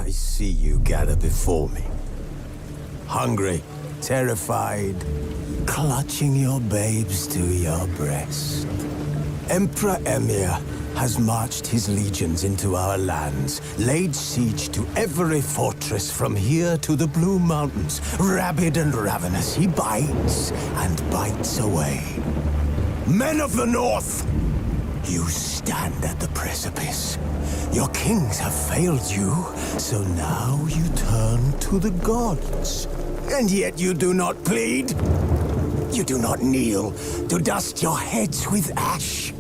I see you gather before me. Hungry, terrified, clutching your babes to your breast. Emperor Emhyr has marched his legions into our lands, laid siege to every fortress from here to the Blue Mountains. Rabid and ravenous, he bites and bites away. Men of the North! You stand at the precipice. Your kings have failed you, so now you turn to the gods. And yet you do not plead. You do not kneel to dust your heads with ash.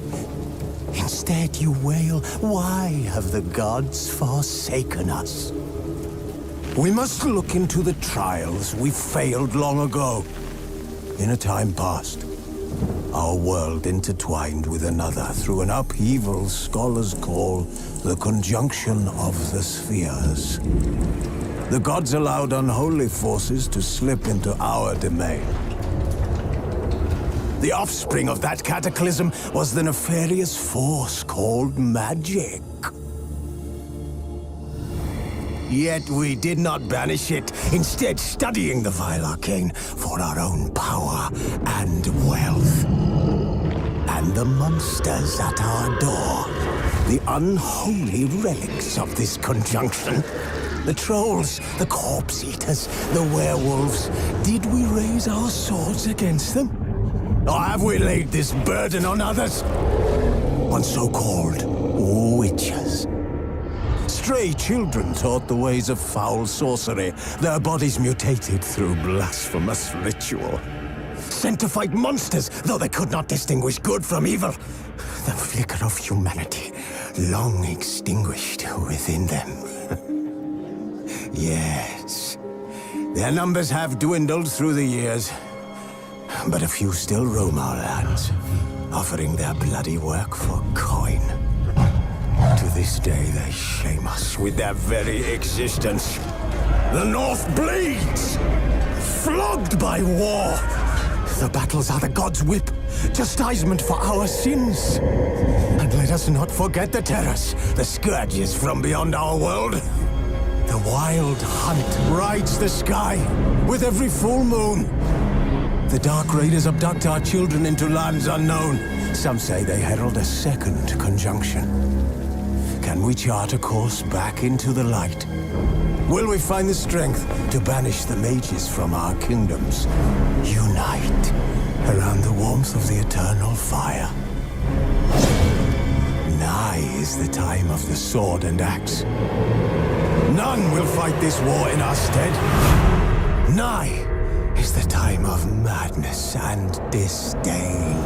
Instead you wail, why have the gods forsaken us? We must look into the trials we failed long ago. In a time past, our world intertwined with another through an upheaval scholars call the conjunction of the spheres. The gods allowed unholy forces to slip into our domain. The offspring of that cataclysm was the nefarious force called magic. Yet we did not banish it, instead studying the vile arcane for our own power and wealth. And the monsters at our door, the unholy relics of this conjunction. The trolls, the corpse eaters, the werewolves. Did we raise our swords against them? Or have we laid this burden on others? On so-called witches. Stray children taught the ways of foul sorcery, their bodies mutated through blasphemous ritual. Sent to fight monsters, though they could not distinguish good from evil. The flicker of humanity, long extinguished within them. Yes, their numbers have dwindled through the years. But a few still roam our lands, offering their bloody work for coin. To this day, they shame us with their very existence. The North bleeds, flogged by war. The battles are the gods' whip, chastisement for our sins. And let us not forget the terrors, the scourges from beyond our world. The wild hunt rides the sky with every full moon. The Dark Raiders abduct our children into lands unknown. Some say they herald a second conjunction. Can we chart a course back into the light? Will we find the strength to banish the mages from our kingdoms? Unite around the warmth of the eternal fire. Nigh is the time of the sword and axe. None will fight this war in our stead. Nigh is the time of madness and disdain.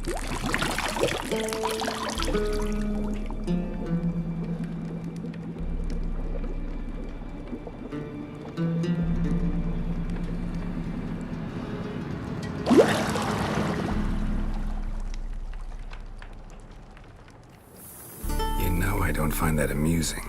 You know I don't find that amusing.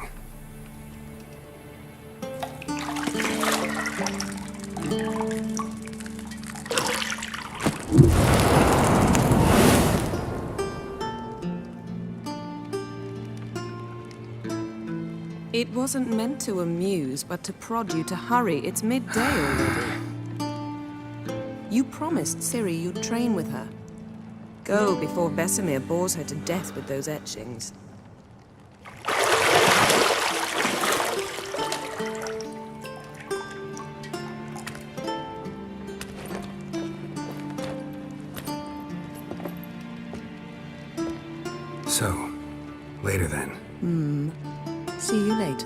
It wasn't meant to amuse, but to prod you to hurry. It's midday already. You promised Ciri you'd train with her. Go before Vesemir bores her to death with those etchings. So, later then. See you later.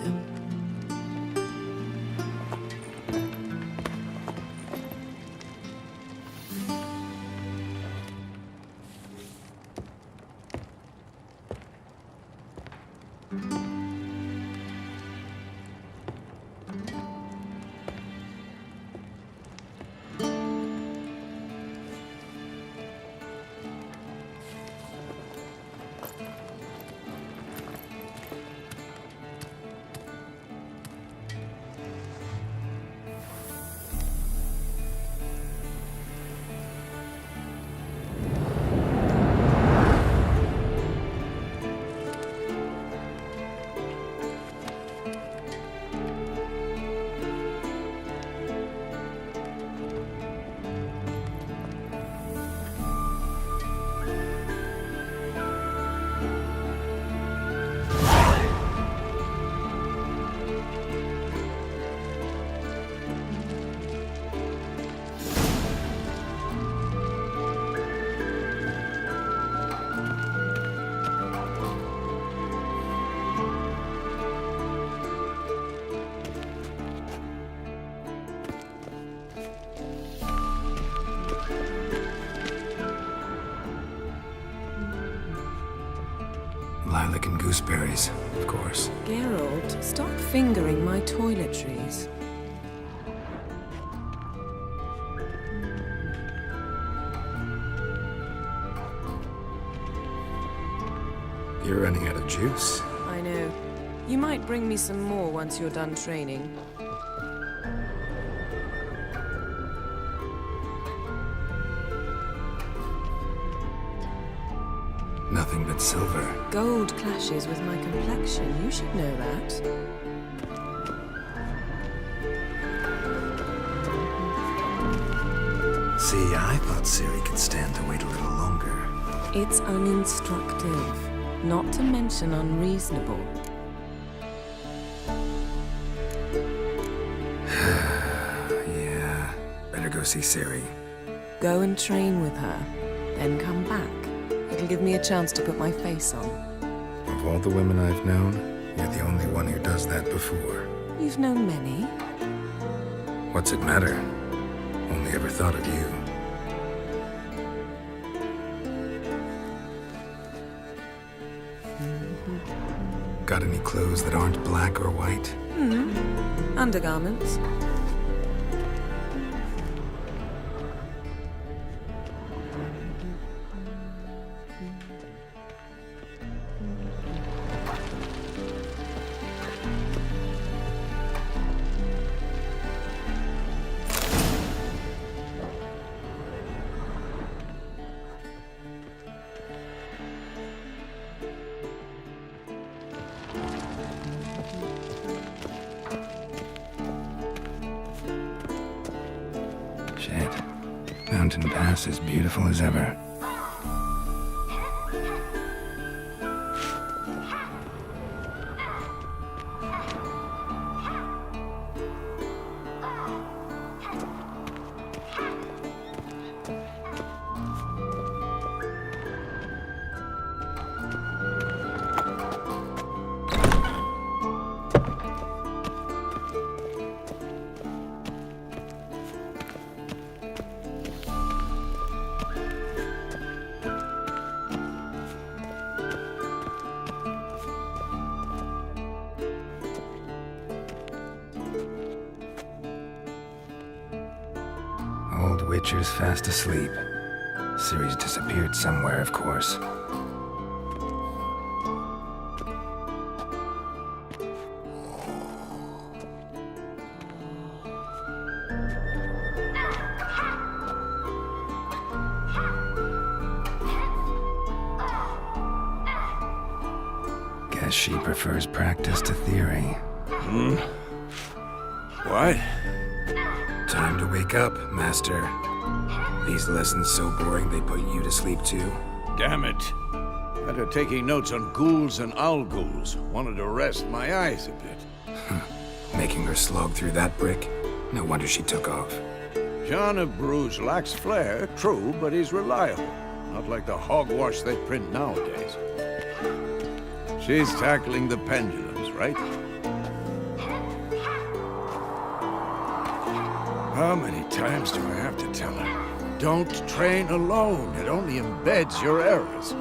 Lilac and gooseberries, of course. Geralt, stop fingering my toiletries. You're running out of juice. I know. You might bring me some more once you're done training. Nothing but silver. Gold clashes with my complexion. You should know that. See, I thought Ciri could stand to wait a little longer. It's uninstructive, not to mention unreasonable. Yeah, better go see Ciri. Go and train with her, then come back. It'll give me a chance to put my face on. Of all the women I've known, you're the only one who does that before. You've known many. What's it matter? Only ever thought of you. Got any clothes that aren't black or white? Undergarments. Shit. Mountain Pass as beautiful as ever. Witcher's fast asleep. Ciri's disappeared somewhere, of course. Guess she prefers practice to theory. What? Time to wake up, Master. These lessons so boring they put you to sleep too? Damn it. After taking notes on ghouls and owl ghouls, wanted to rest my eyes a bit. Making her slog through that brick? No wonder she took off. John of Bruges lacks flair, true, but he's reliable. Not like the hogwash they print nowadays. She's tackling the pendulums, right? How many times do I have to tell her? Don't train alone. It only embeds your errors.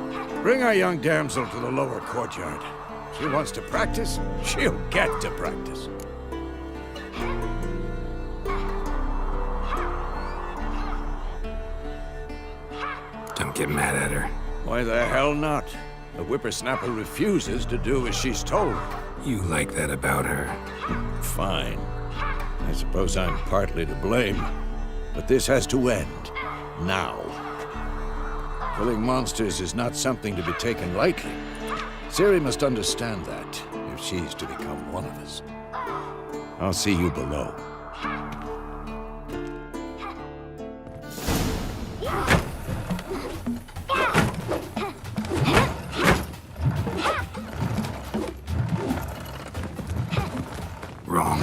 Bring our young damsel to the lower courtyard. She wants to practice, she'll get to practice. Don't get mad at her. Why the hell not? The whippersnapper refuses to do as she's told. You like that about her. Fine. I suppose I'm partly to blame. But this has to end. Now. Killing monsters is not something to be taken lightly. Ciri must understand that, if she's to become one of us. I'll see you below. Wrong.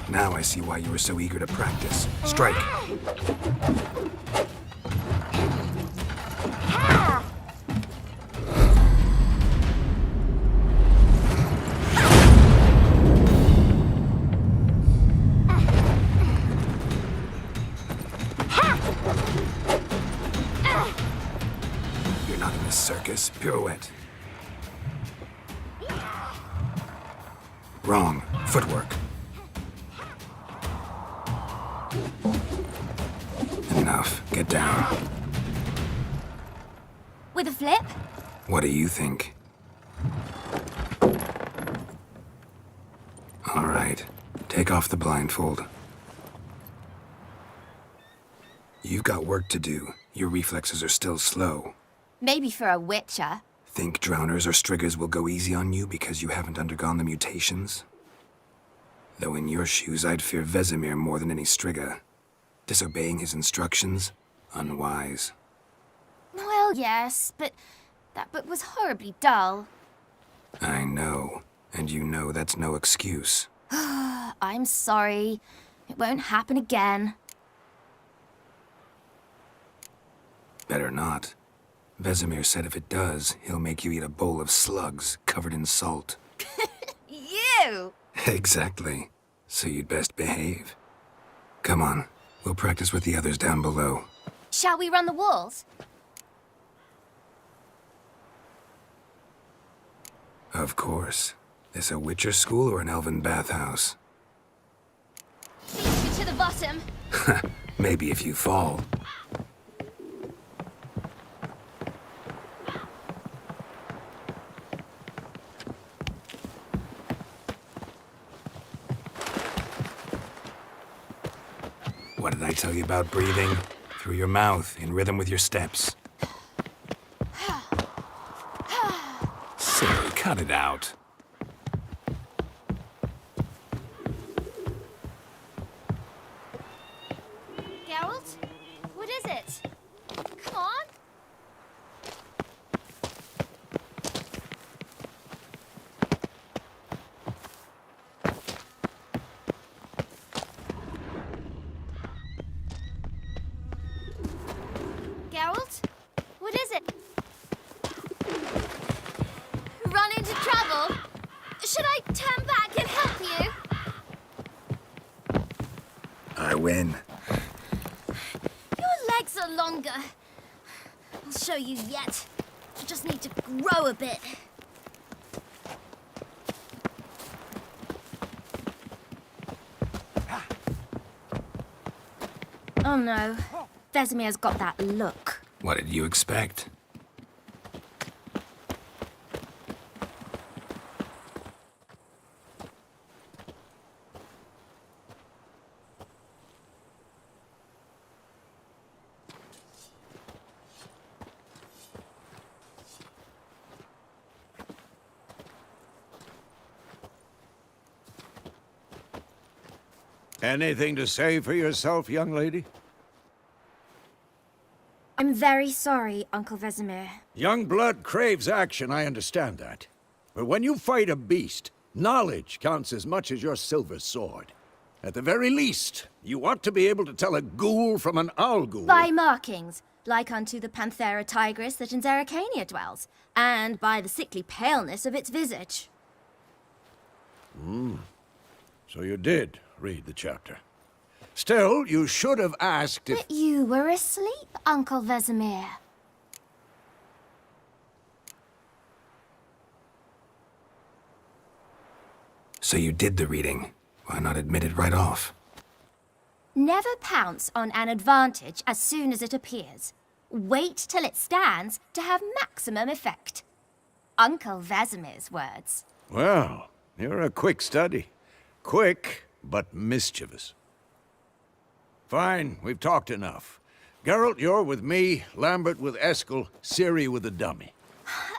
Now I see why you were so eager to practice. Strike. You're not in this circus. Pirouette. Wrong. Footwork. Enough. Get down. With a flip? What do you think? All right. Take off the blindfold. You've got work to do. Your reflexes are still slow. Maybe for a witcher. Think drowners or striggers will go easy on you because you haven't undergone the mutations? Though in your shoes, I'd fear Vesemir more than any strigger. Disobeying his instructions? Unwise. Well, yes, but that book was horribly dull. I know. And you know that's no excuse. I'm sorry. It won't happen again. Better not. Vesemir said if it does, he'll make you eat a bowl of slugs covered in salt. You! Exactly. So you'd best behave. Come on. We'll practice with the others down below. Shall we run the walls? Of course. This a Witcher school or an elven bathhouse? Beat you to the bottom. Maybe if you fall. What did I tell you about breathing? Through your mouth, in rhythm with your steps. Silly, cut it out. Geralt? What is it? Come on. Geralt? What is it? Run into trouble? Should I turn back and help you? I win. Your legs are longer. I'll show you yet. You just need to grow a bit. Oh no. Vesemir's got that look. What did you expect? Anything to say for yourself, young lady? I'm very sorry, Uncle Vesemir. Young blood craves action, I understand that. But when you fight a beast, knowledge counts as much as your silver sword. At the very least, you ought to be able to tell a ghoul from an owl ghoul. By markings, like unto the Panthera tigris that in Zerrikania dwells, and by the sickly paleness of its visage. So you did read the chapter. Still, you should have asked if... But you were asleep, Uncle Vesemir. So you did the reading. Why not admit it right off? Never pounce on an advantage as soon as it appears. Wait till it stands to have maximum effect. Uncle Vesemir's words. Well, you're a quick study. Quick, but mischievous. Fine, we've talked enough. Geralt, you're with me, Lambert with Eskel, Ciri with the dummy.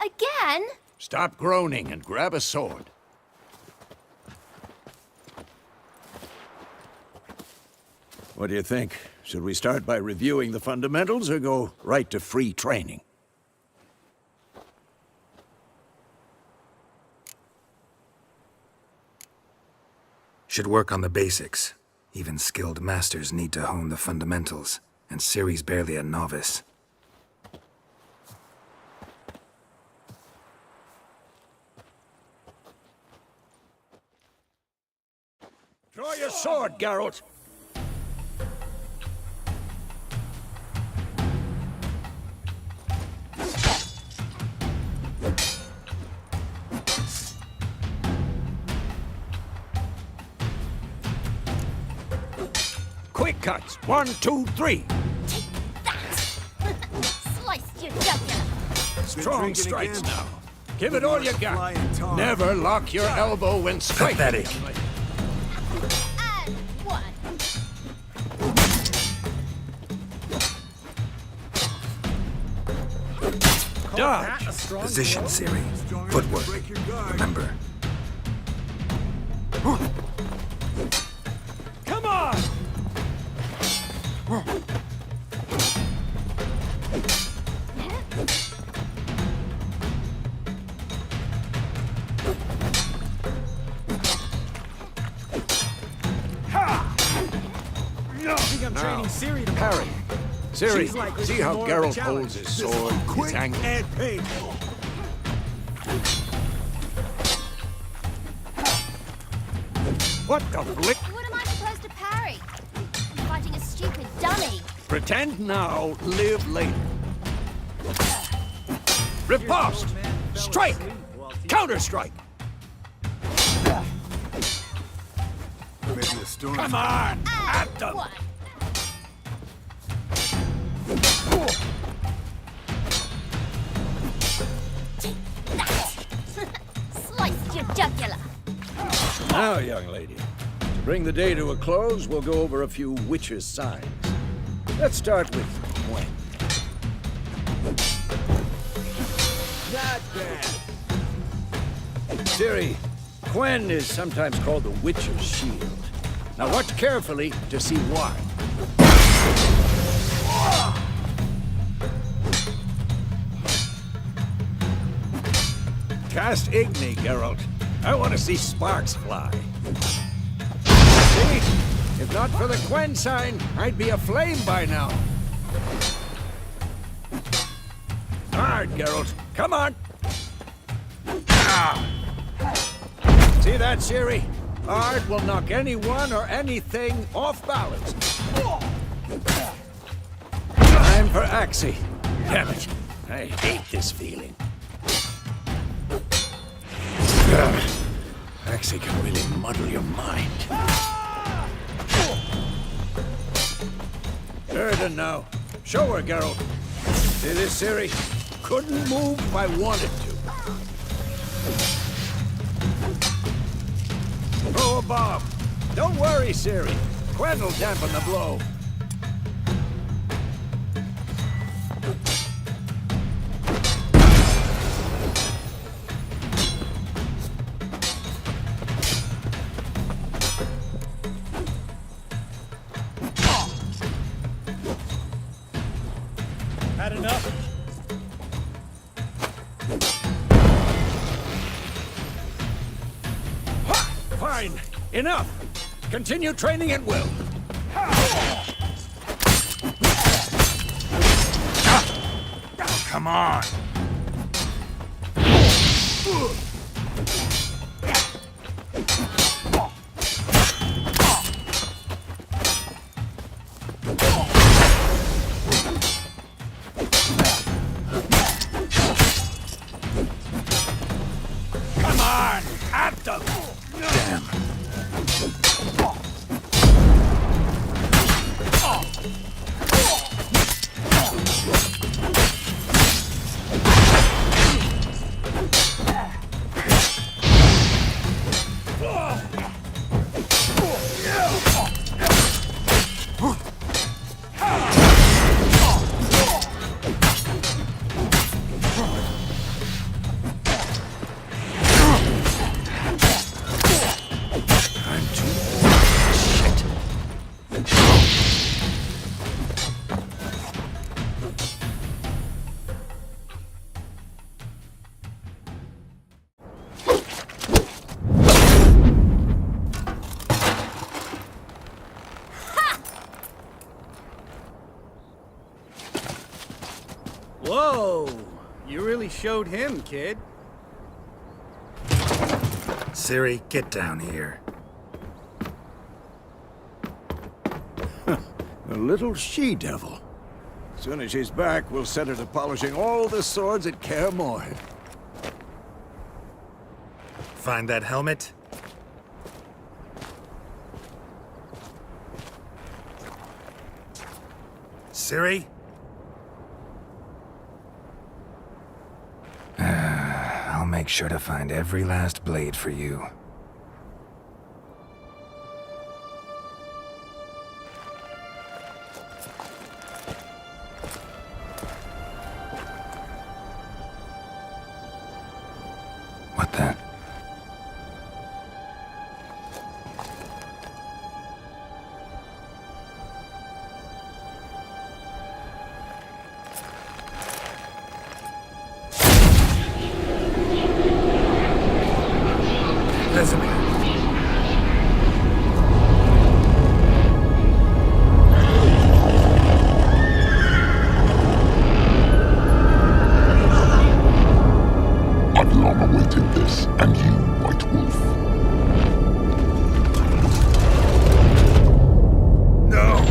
Again? Stop groaning and grab a sword. What do you think? Should we start by reviewing the fundamentals or go right to free training? Should work on the basics. Even skilled masters need to hone the fundamentals, and Ciri's barely a novice. Draw your sword, Geralt! Quick cuts! 1, 2, 3! Take that! Sliced your jugular! Strong strikes now. Give it all you got. Never lock your elbow when striking. Pathetic. And one. Dodge! Position, Ciri. Footwork. Remember. Come on! Training Ciri to Parry. Ciri, She's likely to see be how more of a Geralt challenge. holds his sword, his angle. and painful. What the flick? What am I supposed to parry? I'm fighting a stupid dummy. Pretend now, live later. Riposte! Strike! Counter-strike! Come on! At them! One. Take that! Sliced your jugular! Now, young lady, to bring the day to a close, we'll go over a few witches' signs. Let's start with Gwen. Not bad. Ciri, Gwen is sometimes called the Witcher's Shield. Now watch carefully to see why. Cast Igni, Geralt. I want to see sparks fly. See? If not for the Gwen sign, I'd be aflame by now. Hard, Geralt. Come on. Ah. See that, Ciri? Ard will knock anyone or anything off balance. Time for Axie. Damn it. I hate this feeling. Axie can really muddle your mind. Burden now. Show her, Geralt. See this, Ciri? Couldn't move if I wanted to. Throw a bomb. Don't worry, Ciri. Quen will dampen the blow. Had enough? Fine. Enough. Continue training at will. Come on. Come on. At them. Damn. Whoa! You really showed him, kid. Ciri, get down here. A little she-devil. As soon as she's back, we'll set her to polishing all the swords at Kaer Morhen. Find that helmet? Ciri? I'll make sure to find every last blade for you. What the? I've long awaited this, and you, White Wolf. No!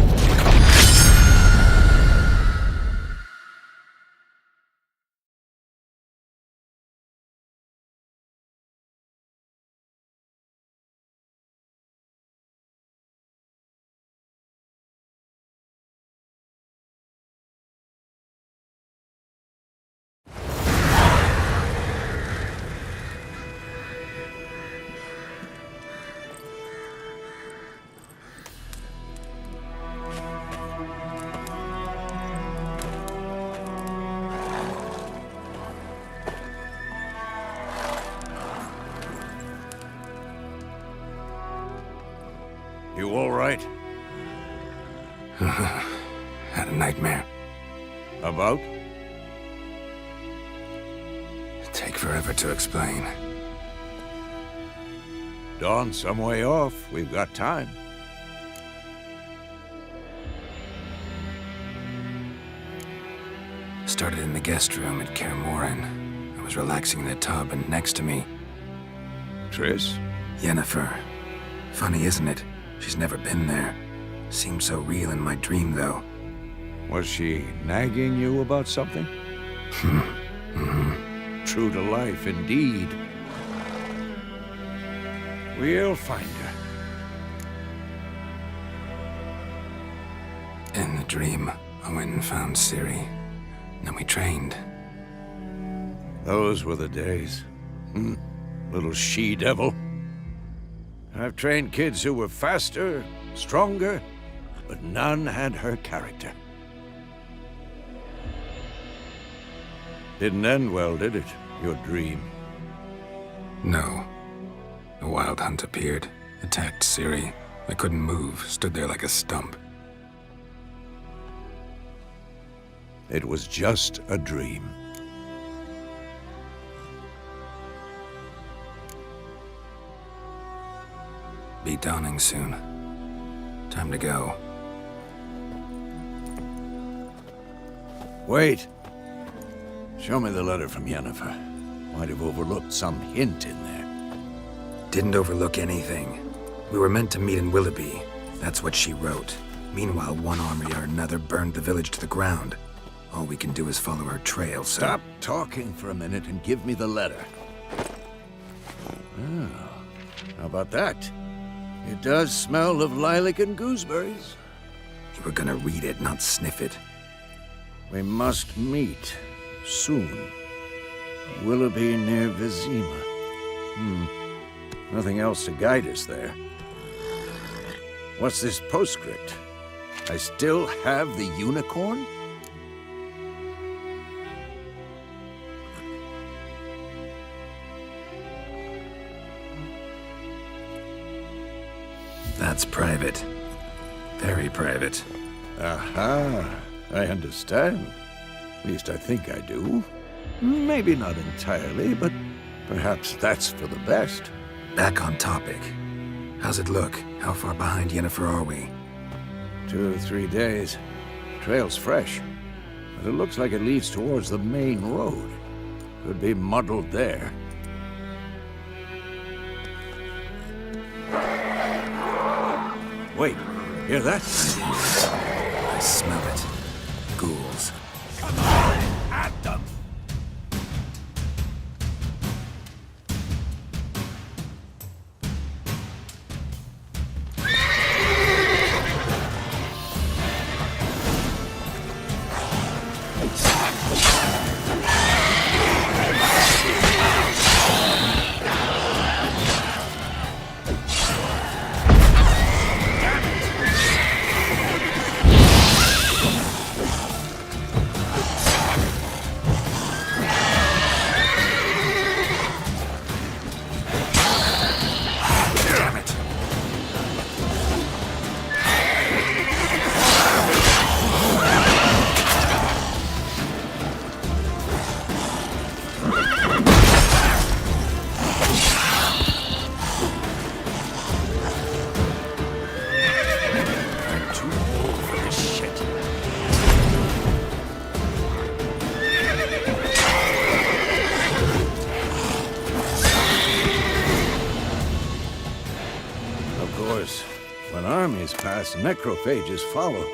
You all right? Had a nightmare. About? Take forever to explain. Dawn's some way off. We've got time. Started in the guest room at Kaer Morhen. I was relaxing in the tub, and next to me, Triss? Yennefer. Funny, isn't it? She's never been there. Seemed so real in my dream, though. Was she nagging you about something? True to life, indeed. We'll find her. In the that dream, I went and found Ciri. Then we trained. Those were the days. Little she-devil. I've trained kids who were faster, stronger, but none had her character. Didn't end well, did it? Your dream? No. A wild hunt appeared, attacked Ciri. I couldn't move, stood there like a stump. It was just a dream. Be dawning soon. Time to go. Wait. Show me the letter from Yennefer. Might have overlooked some hint in there. Didn't overlook anything. We were meant to meet in Willoughby. That's what she wrote. Meanwhile, one army or another burned the village to the ground. All we can do is follow her trail, so... Stop talking for a minute and give me the letter. Oh, how about that? It does smell of lilac and gooseberries. You were gonna read it, not sniff it. We must meet soon. Willoughby near Vizima. Nothing else to guide us there. What's this postscript? I still have the unicorn? That's private. Very private. Aha, I understand. At least I think I do. Maybe not entirely, but perhaps that's for the best. Back on topic. How's it look? How far behind Yennefer are we? 2 or 3 days. Trail's fresh, but it looks like it leads towards the main road. Could be muddled there. Wait, hear that? I smell it. Ghouls. Come on, at them! Pass, necrophages follow.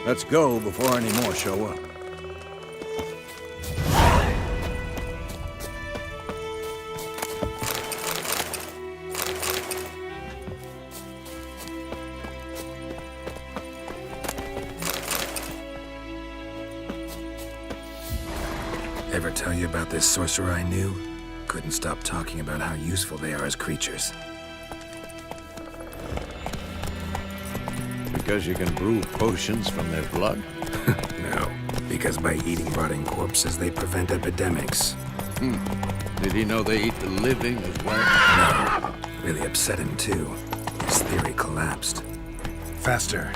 Let's go before any more show up. Ever tell you about this sorcerer I knew? Couldn't stop talking about how useful they are as creatures. Because you can brew potions from their blood? No, because by eating rotting corpses, they prevent epidemics. Did he know they eat the living as well? No, really upset him too. His theory collapsed. Faster.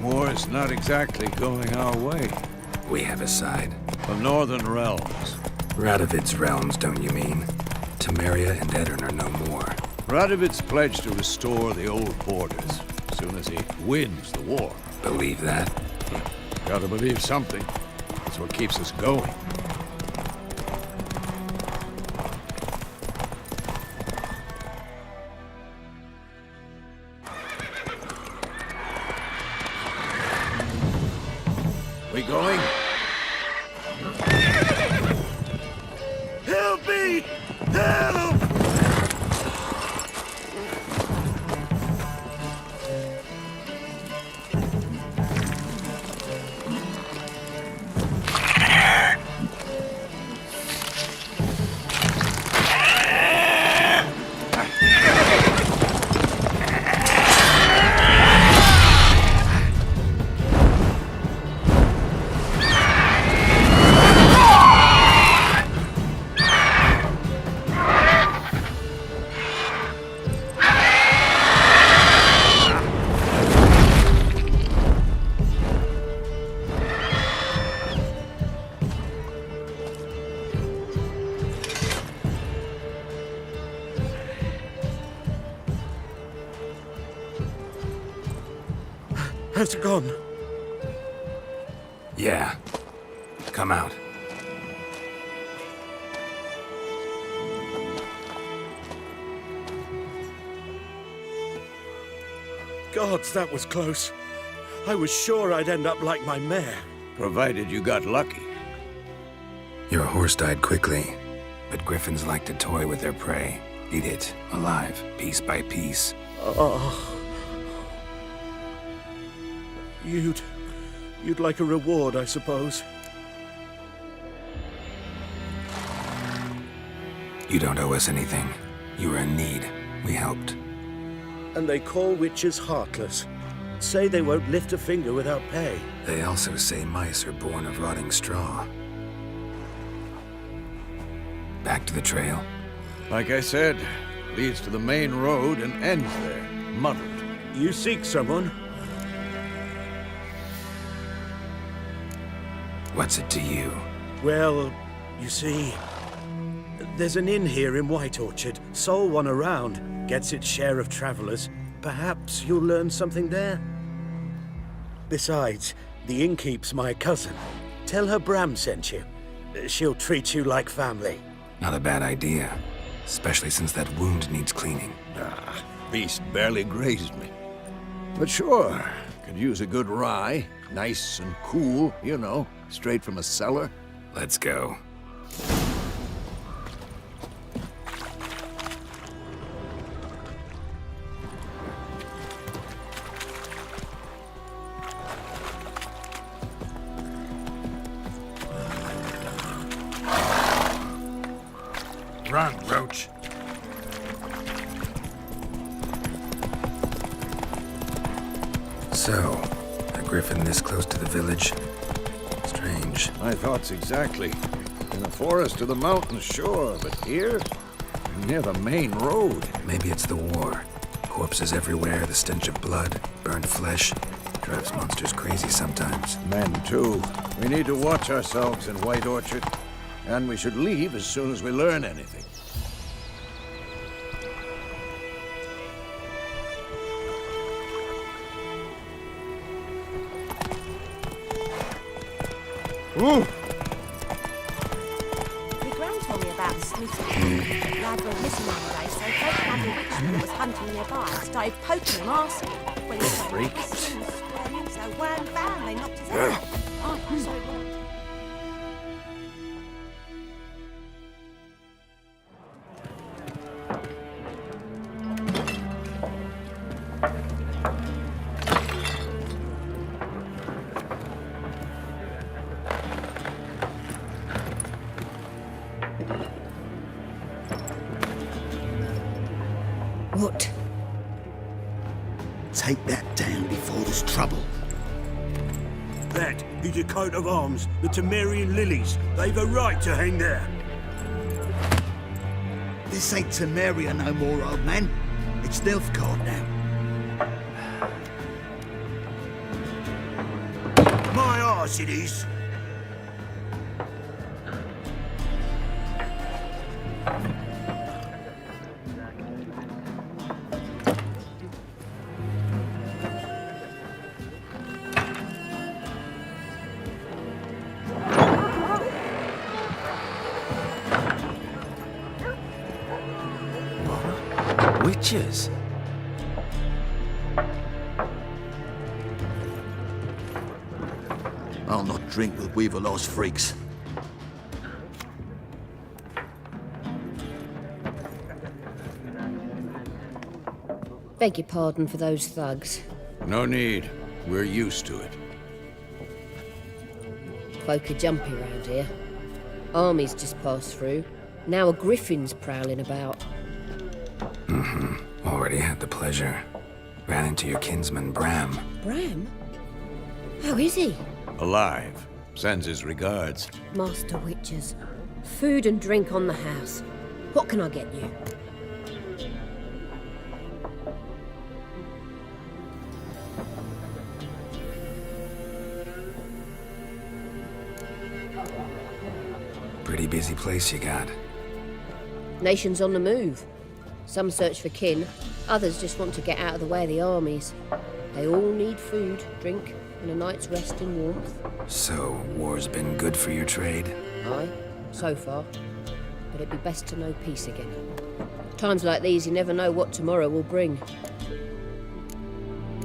War's not exactly going our way. We have a side. The Northern Realms. Radovid's realms, don't you mean? Temeria and Edirn are no more. Radovid's pledged to restore the old borders as soon as he wins the war. Believe that? Gotta believe something. That's what keeps us going. Has it gone? Yeah. Come out. Gods, that was close. I was sure I'd end up like my mare. Provided you got lucky. Your horse died quickly, but griffins like to toy with their prey. Eat it, alive, piece by piece. Oh. You'd like a reward, I suppose. You don't owe us anything. You were in need. We helped. And they call witches heartless. Say they won't lift a finger without pay. They also say mice are born of rotting straw. Back to the trail. Like I said, leads to the main road and ends there, muddled. You seek someone? What's it to you? Well, you see, there's an inn here in White Orchard. Sole one around. Gets its share of travelers. Perhaps you'll learn something there? Besides, the innkeep's my cousin. Tell her Bram sent you. She'll treat you like family. Not a bad idea. Especially since that wound needs cleaning. Beast barely grazed me. But sure, could use a good rye. Nice and cool, you know, straight from a cellar. Let's go. Run, Roach. So, a griffin this close to the village? Strange. My thoughts exactly. In the forest or the mountains, sure, but here? Near the main road. Maybe it's the war. Corpses everywhere, the stench of blood, burned flesh. Drives monsters crazy sometimes. Men, too. We need to watch ourselves in White Orchard. And we should leave as soon as we learn anything. Ooh. My gran told me about sleuthing. Lad went missing one day, so folk had a witch that was hunting nearby and started poking him asking. When he Freak. so one found, they knocked his head off. Oh, so What? Take that down before there's trouble. That is a coat of arms, the Temerian lilies. They've a right to hang there. This ain't Temeria no more, old man. It's Nilfgaard now. My arse it is. Witches? I'll not drink with Weaverlaw's freaks. beg your pardon for those thugs. No need. We're used to it. Folk are jumpy round here. Armies just passed through. Now a griffin's prowling about. Already had the pleasure. Ran into your kinsman, Bram. Bram? How is he? Alive. Sends his regards. Master Witches. Food and drink on the house. What can I get you? Pretty busy place you got. Nations on the move. Some search for kin, others just want to get out of the way of the armies. They all need food, drink, and a night's rest in warmth. So, war's been good for your trade? Aye, so far. But it'd be best to know peace again. Times like these, you never know what tomorrow will bring.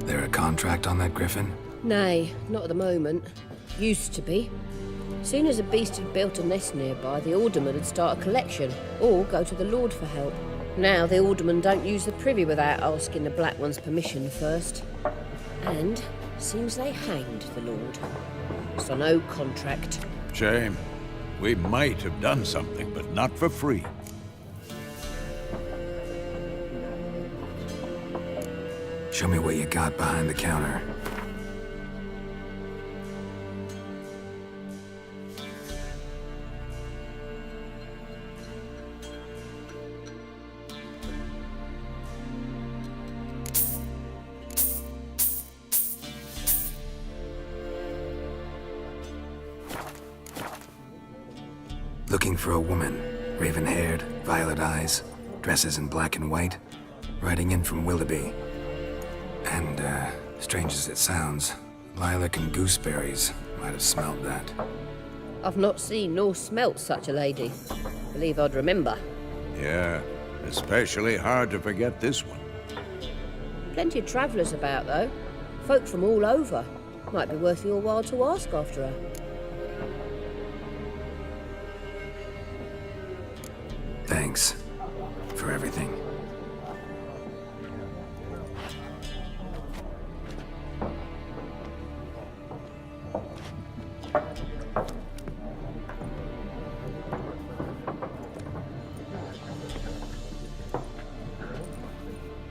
There a contract on that griffin? Nay, not at the moment. Used to be. Soon as a beast had built a nest nearby, the alderman would start a collection, or go to the Lord for help. Now the aldermen don't use the privy without asking the Black One's permission first. And seems they hanged the Lord. So no contract. Shame. We might have done something, but not for free. Show me what you got behind the counter. Looking for a woman. Raven-haired, violet eyes, dresses in black and white, riding in from Willoughby. And, strange as it sounds, lilac and gooseberries might have smelled that. I've not seen nor smelt such a lady. Believe I'd remember. Yeah, especially hard to forget this one. Plenty of travellers about, though. Folk from all over. Might be worth your while to ask after her. Thanks for everything.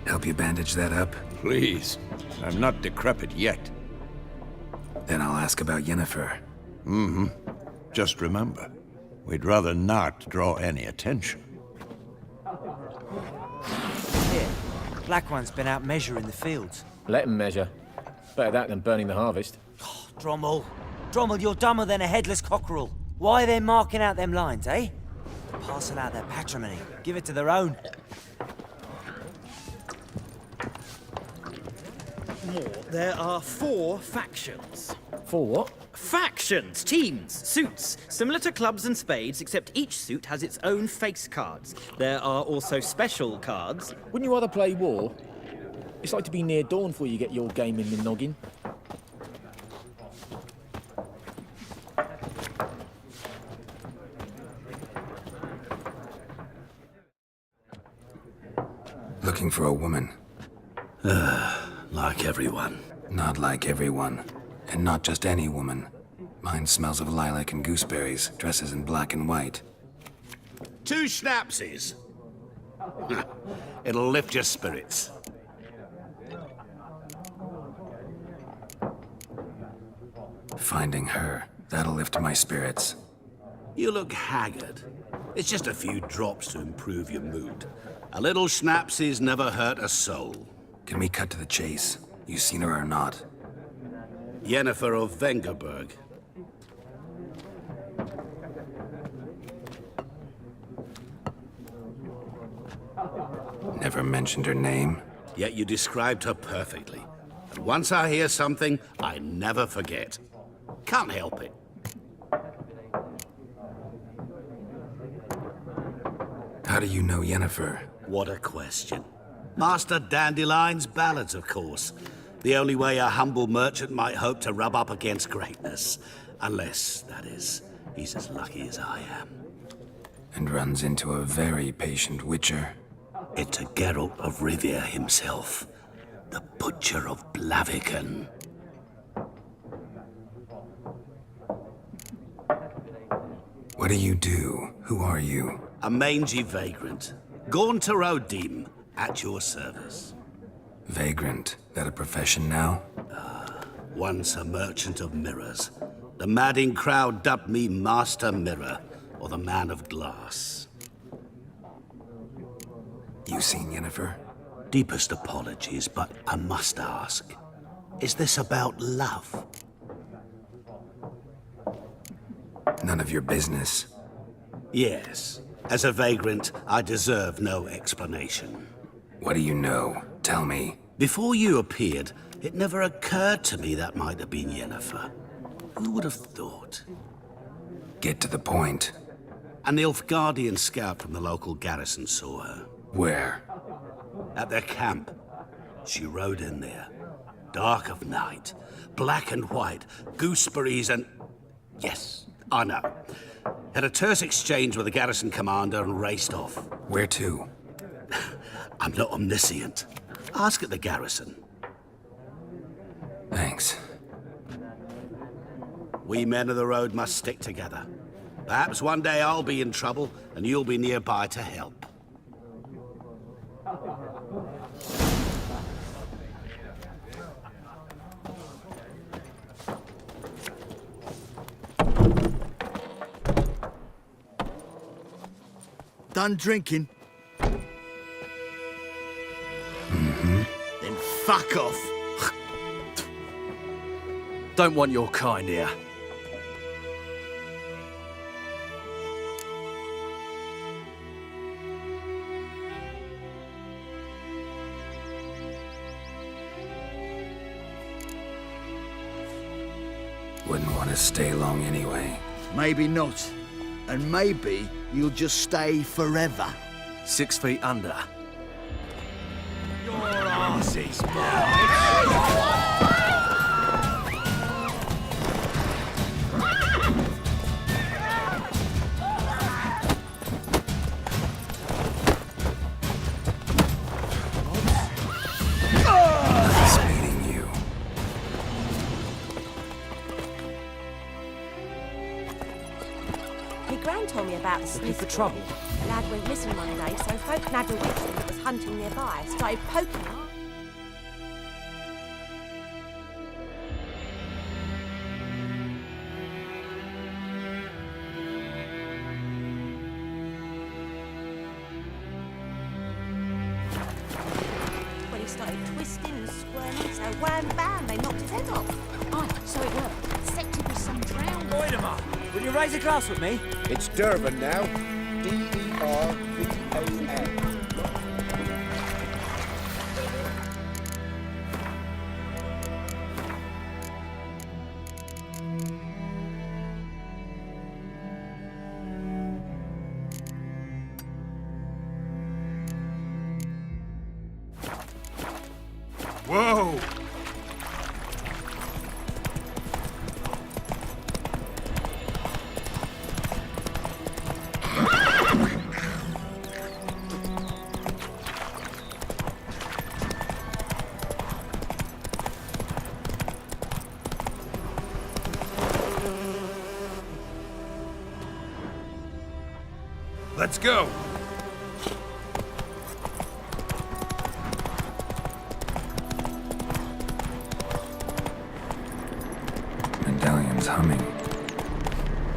Help you bandage that up? Please. I'm not decrepit yet. Then I'll ask about Yennefer. Mm-hmm. Just remember, we'd rather not draw any attention. Here, Black One's been out measuring the fields. Let him measure. Better that than burning the harvest. Oh, Drommel. Drommel, you're dumber than a headless cockerel. Why are they marking out them lines, eh? Parcel out their patrimony. Give it to their own. There are 4 factions. 4 what? Factions, teams, suits, similar to clubs and spades, except each suit has its own face cards. There are also special cards. Wouldn't you rather play war? It's like to be near dawn before you get your game in the noggin. Looking for a woman. Like everyone. Not like everyone. And not just any woman. Mine smells of lilac and gooseberries, dresses in black and white. 2 schnapsies. It'll lift your spirits. Finding her, that'll lift my spirits. You look haggard. It's just a few drops to improve your mood. A little schnapsies never hurt a soul. Can we cut to the chase? You seen her or not? Yennefer of Vengerberg. Never mentioned her name. Yet you described her perfectly. And once I hear something, I never forget. Can't help it. How do you know Yennefer? What a question. Master Dandelion's ballads, of course. The only way a humble merchant might hope to rub up against greatness. Unless, that is, he's as lucky as I am. And runs into a very patient witcher. It's a Geralt of Rivia himself. The Butcher of Blaviken. What do you do? Who are you? A mangy vagrant. Gaunter Odim, at your service. Vagrant? That a profession now? Once a merchant of mirrors. The madding crowd dubbed me Master Mirror, or the Man of Glass. You seen Yennefer? Deepest apologies, but I must ask. Is this about love? None of your business. Yes. As a vagrant, I deserve no explanation. What do you know? Tell me. Before you appeared, it never occurred to me that might have been Yennefer. Who would have thought? Get to the point. An Nilfgaardian scout from the local garrison saw her. Where? At their camp. She rode in there. Dark of night. Black and white. Gooseberries and... Yes, I know. Had a terse exchange with the garrison commander and raced off. Where to? I'm not omniscient. Ask at the garrison. Thanks. We men of the road must stick together. Perhaps one day I'll be in trouble and you'll be nearby to help. Done drinking? Mm-hmm. Then fuck off. Don't want your kind here. Wouldn't want to stay long anyway. Maybe not. And maybe you'll just stay forever. 6 feet under. Your arse is mine. Told me about the Looking for trouble? A lad went missing one day, so folk nabbed a witchman that was hunting nearby. Started poking her. When he started twisting and squirming, so wham bam, they knocked his head off. Oh, so it worked. Except it was some drowned. Join him up. Will you raise a glass with me? It's Durban now. Dervan. Whoa! Let's go! Medallion's humming.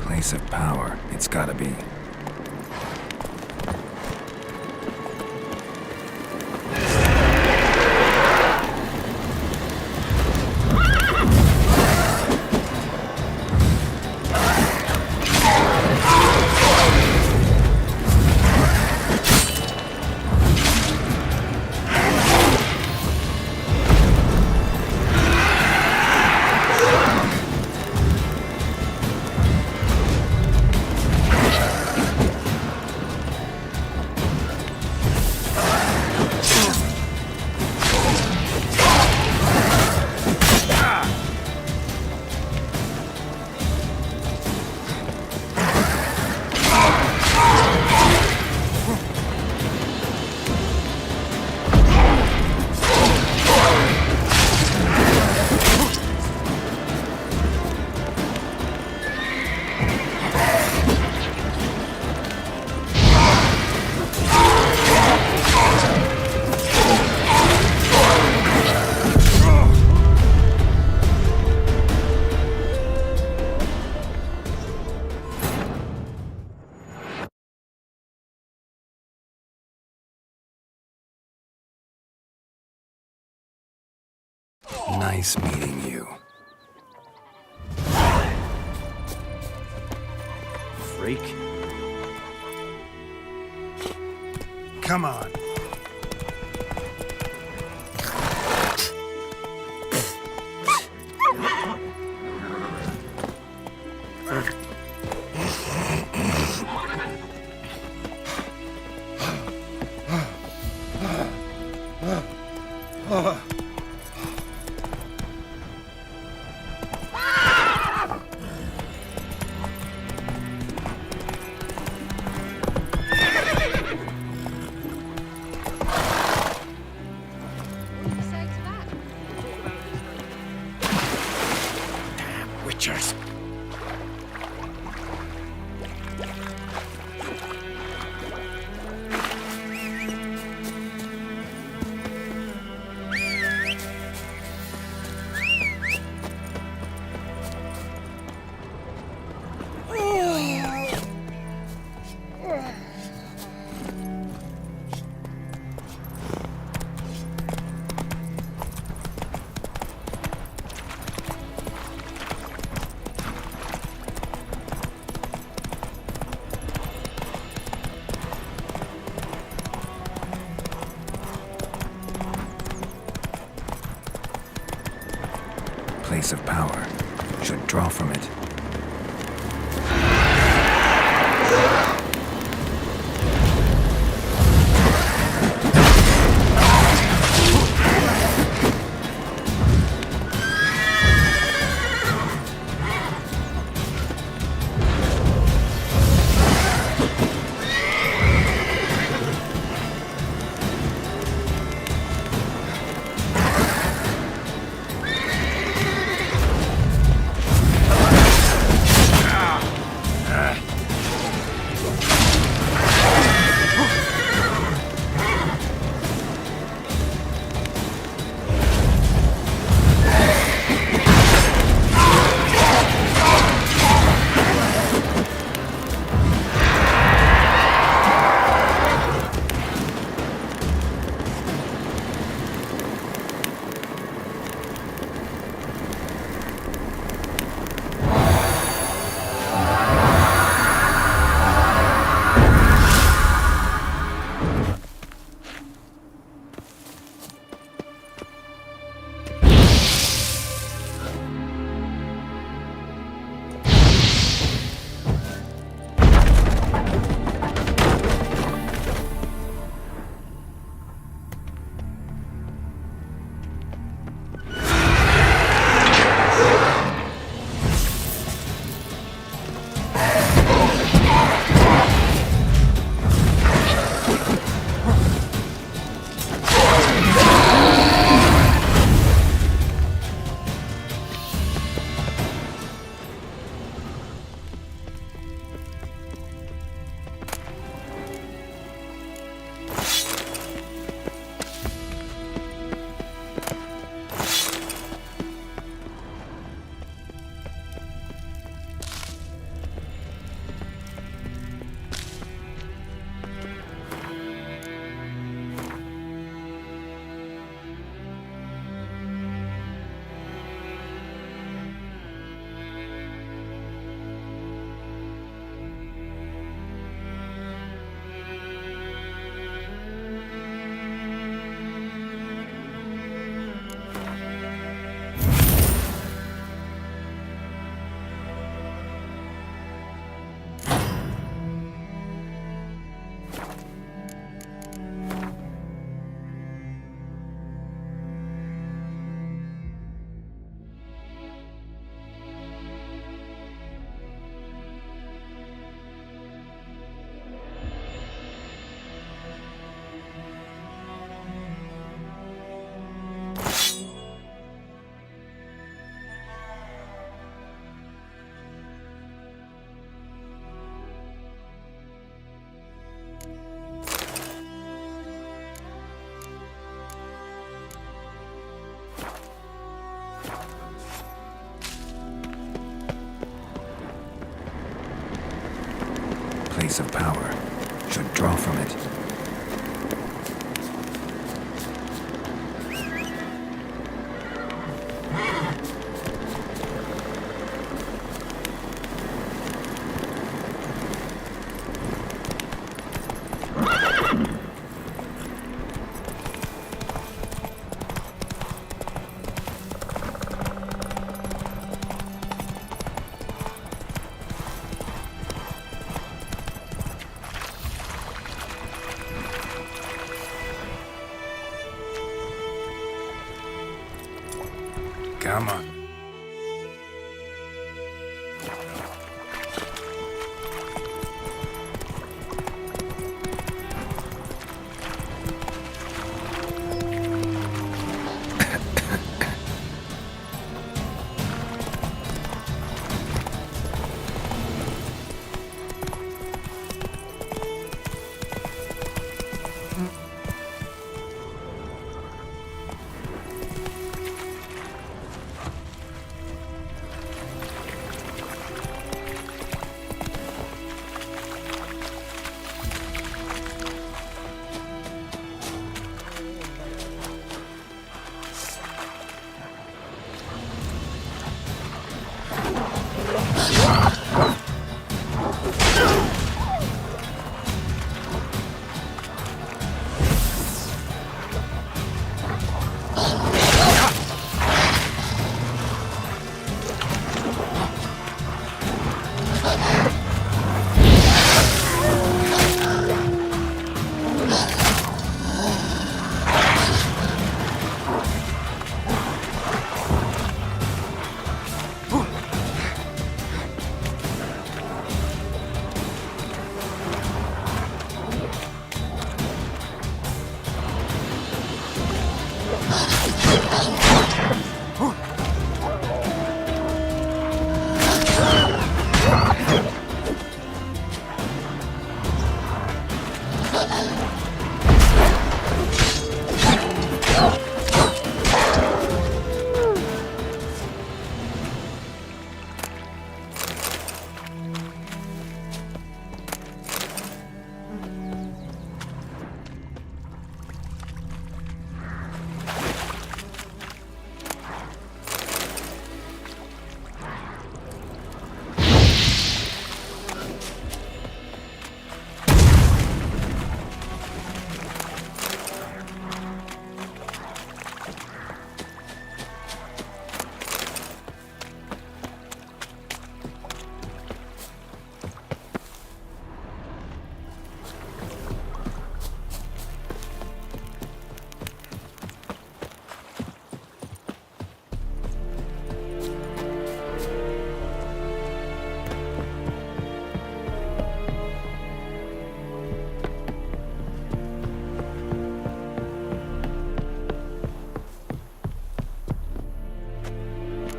Place of power, it's gotta be. Nice meeting you. Freak. Come on. Place of power should draw from it. Place of power should draw from it. Come on.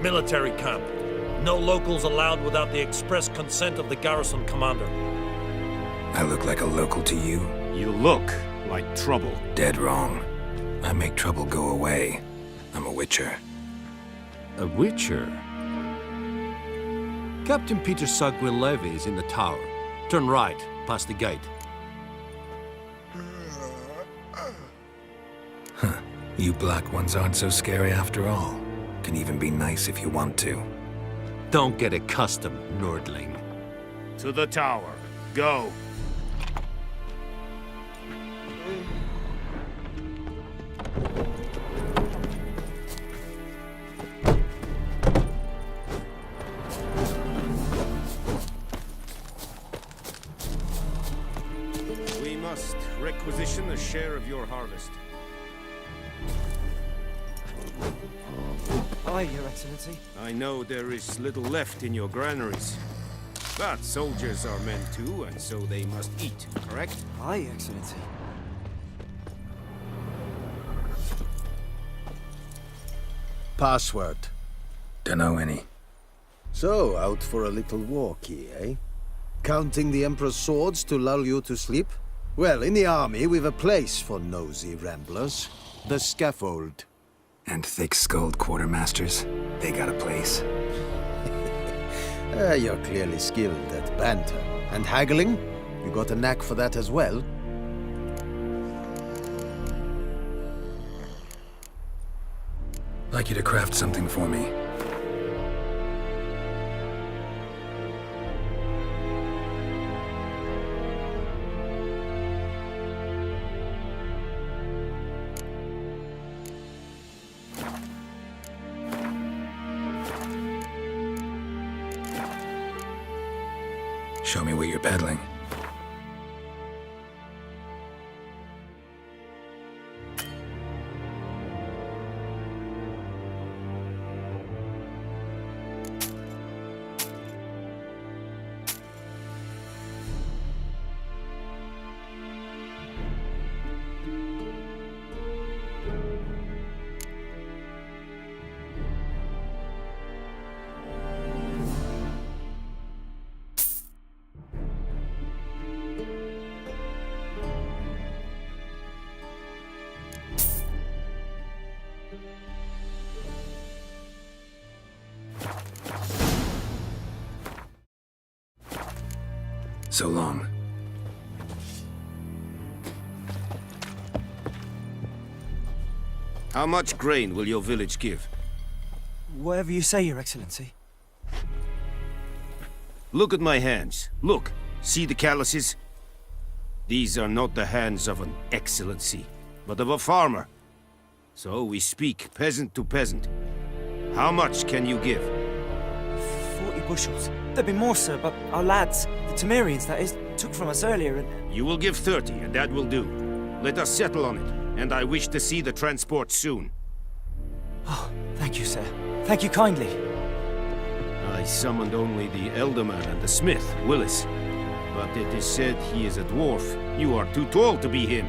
military camp. No locals allowed without the express consent of the garrison commander. I look like a local to you? You look like trouble. Dead wrong. I make trouble go away. I'm a witcher. A witcher? Captain Peter Sagwin-Levy is in the tower. Turn right, past the gate. Huh. You black ones aren't so scary after all. Can even be nice if you want to. Don't get accustomed, Nordling. To the tower. Go. We must requisition a share of your harvest. Aye, Your Excellency. I know there is little left in your granaries. But soldiers are men too, and so they must eat, correct? Aye, Excellency. Password. Dunno any. So, out for a little walkie, eh? Counting the Emperor's swords to lull you to sleep? Well, in the army, we've a place for nosy ramblers. The scaffold. And thick-skulled quartermasters, they got a place. You're clearly skilled at banter. And haggling? You got a knack for that as well? Like you to craft something for me. Show me what you're peddling. So long. How much grain will your village give? Whatever you say, Your Excellency. Look at my hands. Look. See the calluses? These are not the hands of an excellency, but of a farmer. So we speak peasant to peasant. How much can you give? 40 bushels. There'd be more, sir, but our lads, the Temerians, that is, took from us earlier and... You will give 30, and that will do. Let us settle on it, and I wish to see the transport soon. Oh, thank you, sir. Thank you kindly. I summoned only the Elderman and the smith, Willis. But it is said he is a dwarf. You are too tall to be him.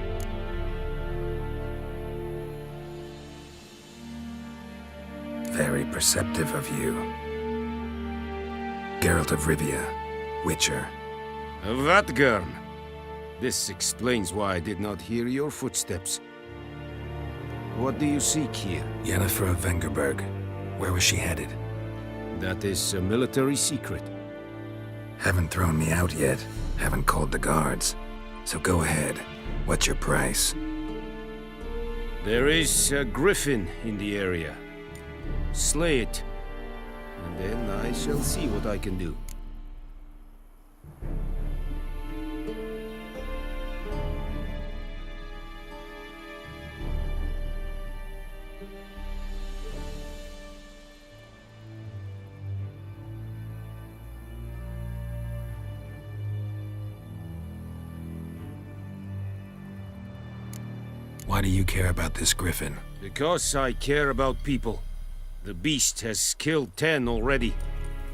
Very perceptive of you. Geralt of Rivia, Witcher. Vatgern. This explains why I did not hear your footsteps. What do you seek here? Yennefer of Vengerberg. Where was she headed? That is a military secret. Haven't thrown me out yet. Haven't called the guards. So go ahead. What's your price? There is a griffin in the area. Slay it. And then I shall see what I can do. Why do you care about this griffin? Because I care about people. The beast has killed 10 already,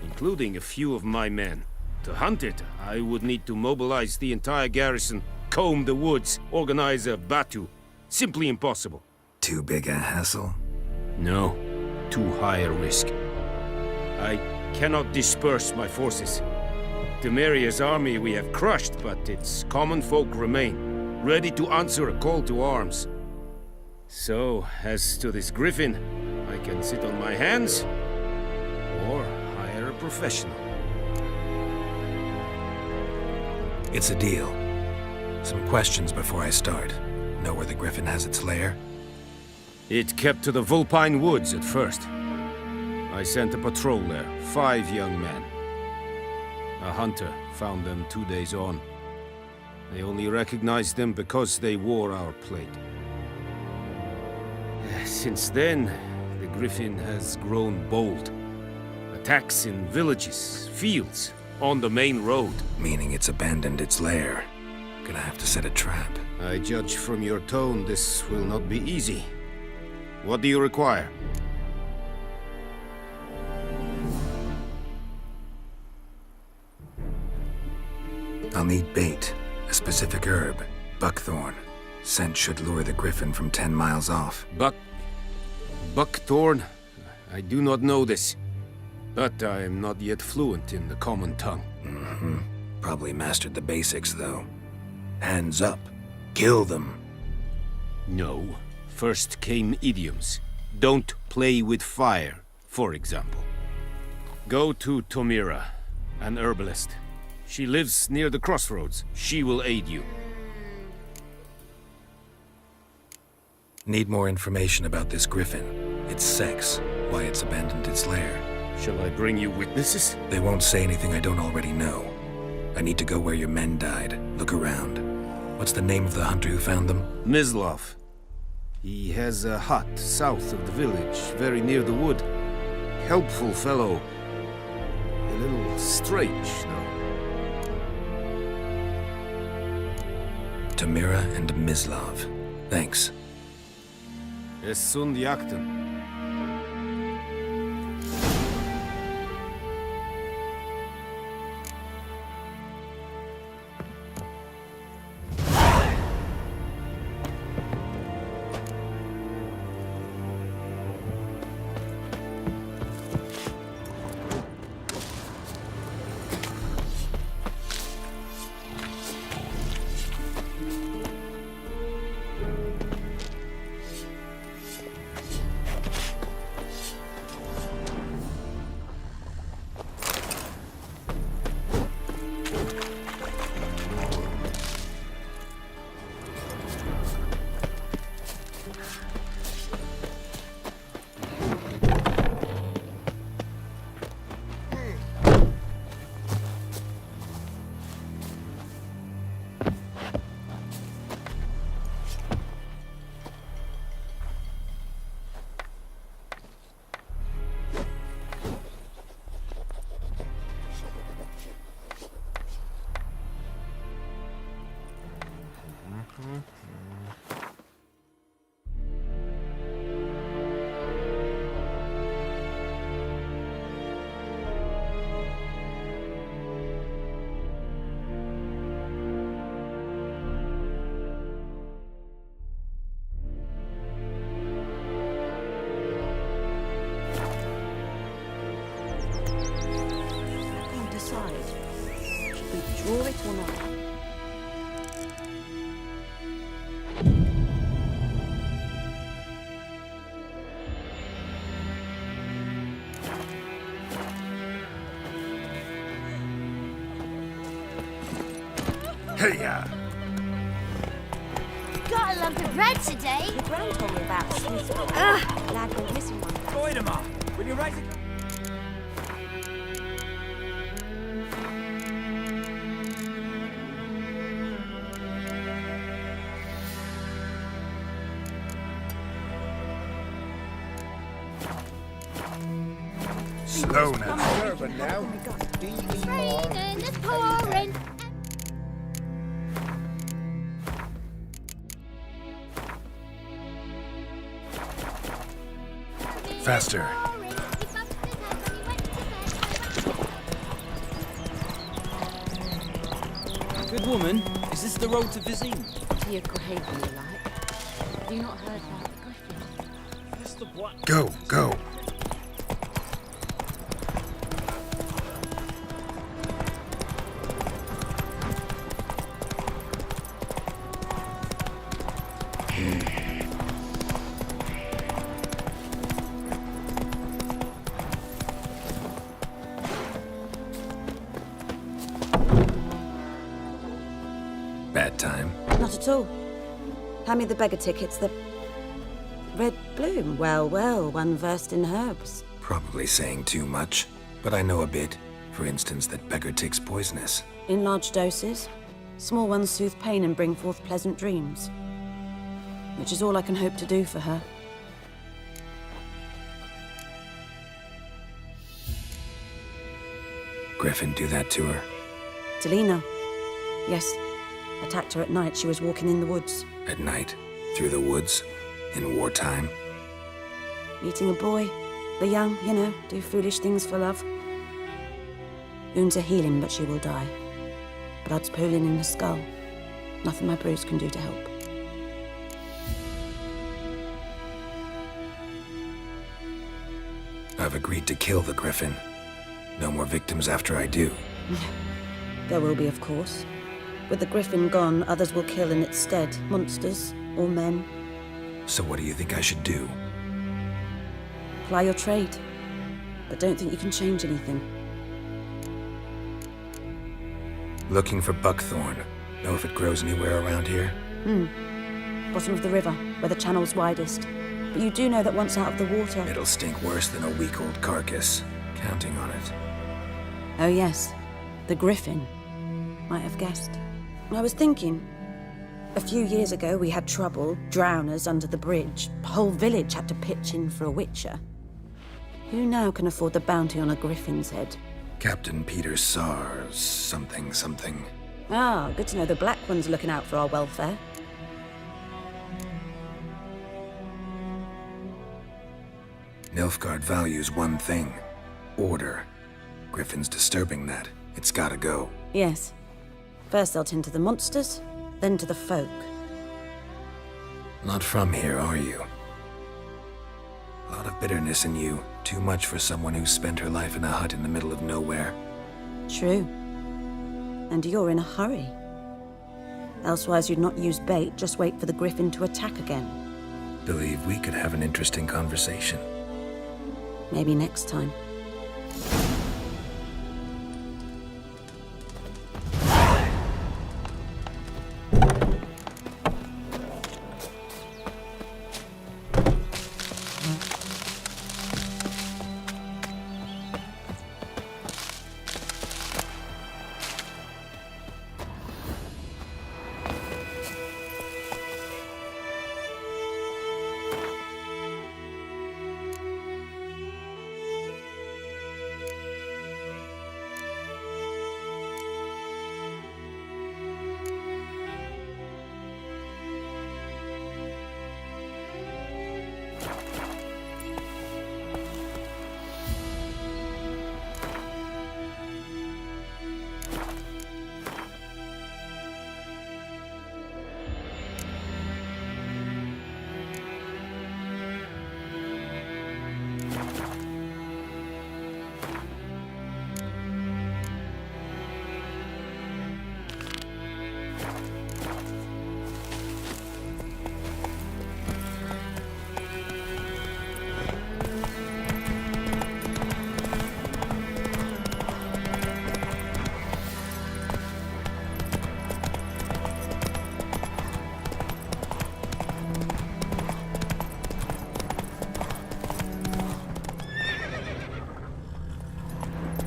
including a few of my men. To hunt it, I would need to mobilize the entire garrison, comb the woods, organize a batu. Simply impossible. Too big a hassle? No, too high a risk. I cannot disperse my forces. Temeria's army we have crushed, but its common folk remain, ready to answer a call to arms. So, as to this griffin, I can sit on my hands, or hire a professional. It's a deal. Some questions before I start. Know where the griffin has its lair? It kept to the Vulpine Woods at first. I sent a patrol there, 5 young men. A hunter found them 2 days on. They only recognized them because they wore our plate. Since then, the griffin has grown bold. Attacks in villages, fields, on the main road. Meaning it's abandoned its lair. Gonna have to set a trap. I judge from your tone this will not be easy. What do you require? I'll need bait, a specific herb, buckthorn. Scent should lure the griffin from 10 miles off. Buckthorn? I do not know this. But I am not yet fluent in the common tongue. Mm-hmm. Probably mastered the basics, though. Hands up. Kill them. No. First came idioms. Don't play with fire, for example. Go to Tomira, an herbalist. She lives near the crossroads. She will aid you. Need more information about this griffin. Its sex, why it's abandoned its lair. Shall I bring you witnesses? They won't say anything I don't already know. I need to go where your men died. Look around. What's the name of the hunter who found them? Mislav. He has a hut south of the village, very near the wood. Helpful fellow. A little strange, though. Tomira and Mislav. Thanks. Es sunt jakten. Draw it or not? Hey-ya! Got a lump of bread today. Your grand told me about a sweet spot. Lad went missing one day. Void 'em up. Will you raise it? Slow now. Servant now. It's raining, it's pouring. Faster. Good woman, is this the road to Vizine? To your grave, you like. Have you not heard about the griffin? That's the black. Go, go. Bad time? Not at all. Hand me the beggar tickets, the... Red bloom. Well, well, one versed in herbs. Probably saying too much, but I know a bit. For instance, that beggar tick's poisonous. In large doses. Small ones soothe pain and bring forth pleasant dreams. Which is all I can hope to do for her. Griffin do that to her? Delina. Yes. Attacked her at night. She was walking in the woods. At night? Through the woods? In wartime? Meeting a boy. The young, you know, do foolish things for love. Wounds are healing, but she will die. Blood's pooling in the skull. Nothing my bruise can do to help. I've agreed to kill the Griffin. No more victims after I do. There will be, of course. With the Griffin gone, others will kill in its stead. Monsters, or men. So what do you think I should do? Ply your trade. But don't think you can change anything. Looking for buckthorn. Know if it grows anywhere around here? Bottom of the river, where the channel's widest. But you do know that once out of the water... It'll stink worse than a week-old carcass. Counting on it. Oh yes, the Griffin. Might have guessed. I was thinking... A few years ago we had trouble, drowners under the bridge. The whole village had to pitch in for a witcher. Who now can afford the bounty on a Griffin's head? Captain Peter Sars, something. Ah, good to know the Black One's looking out for our welfare. Nilfgaard values one thing. Order. Griffin's disturbing that. It's gotta go. Yes. First they'll tend to the monsters, then to the folk. Not from here, are you? A lot of bitterness in you. Too much for someone who spent her life in a hut in the middle of nowhere. True. And you're in a hurry. Elsewise you'd not use bait, just wait for the Griffin to attack again. Believe we could have an interesting conversation. Maybe next time.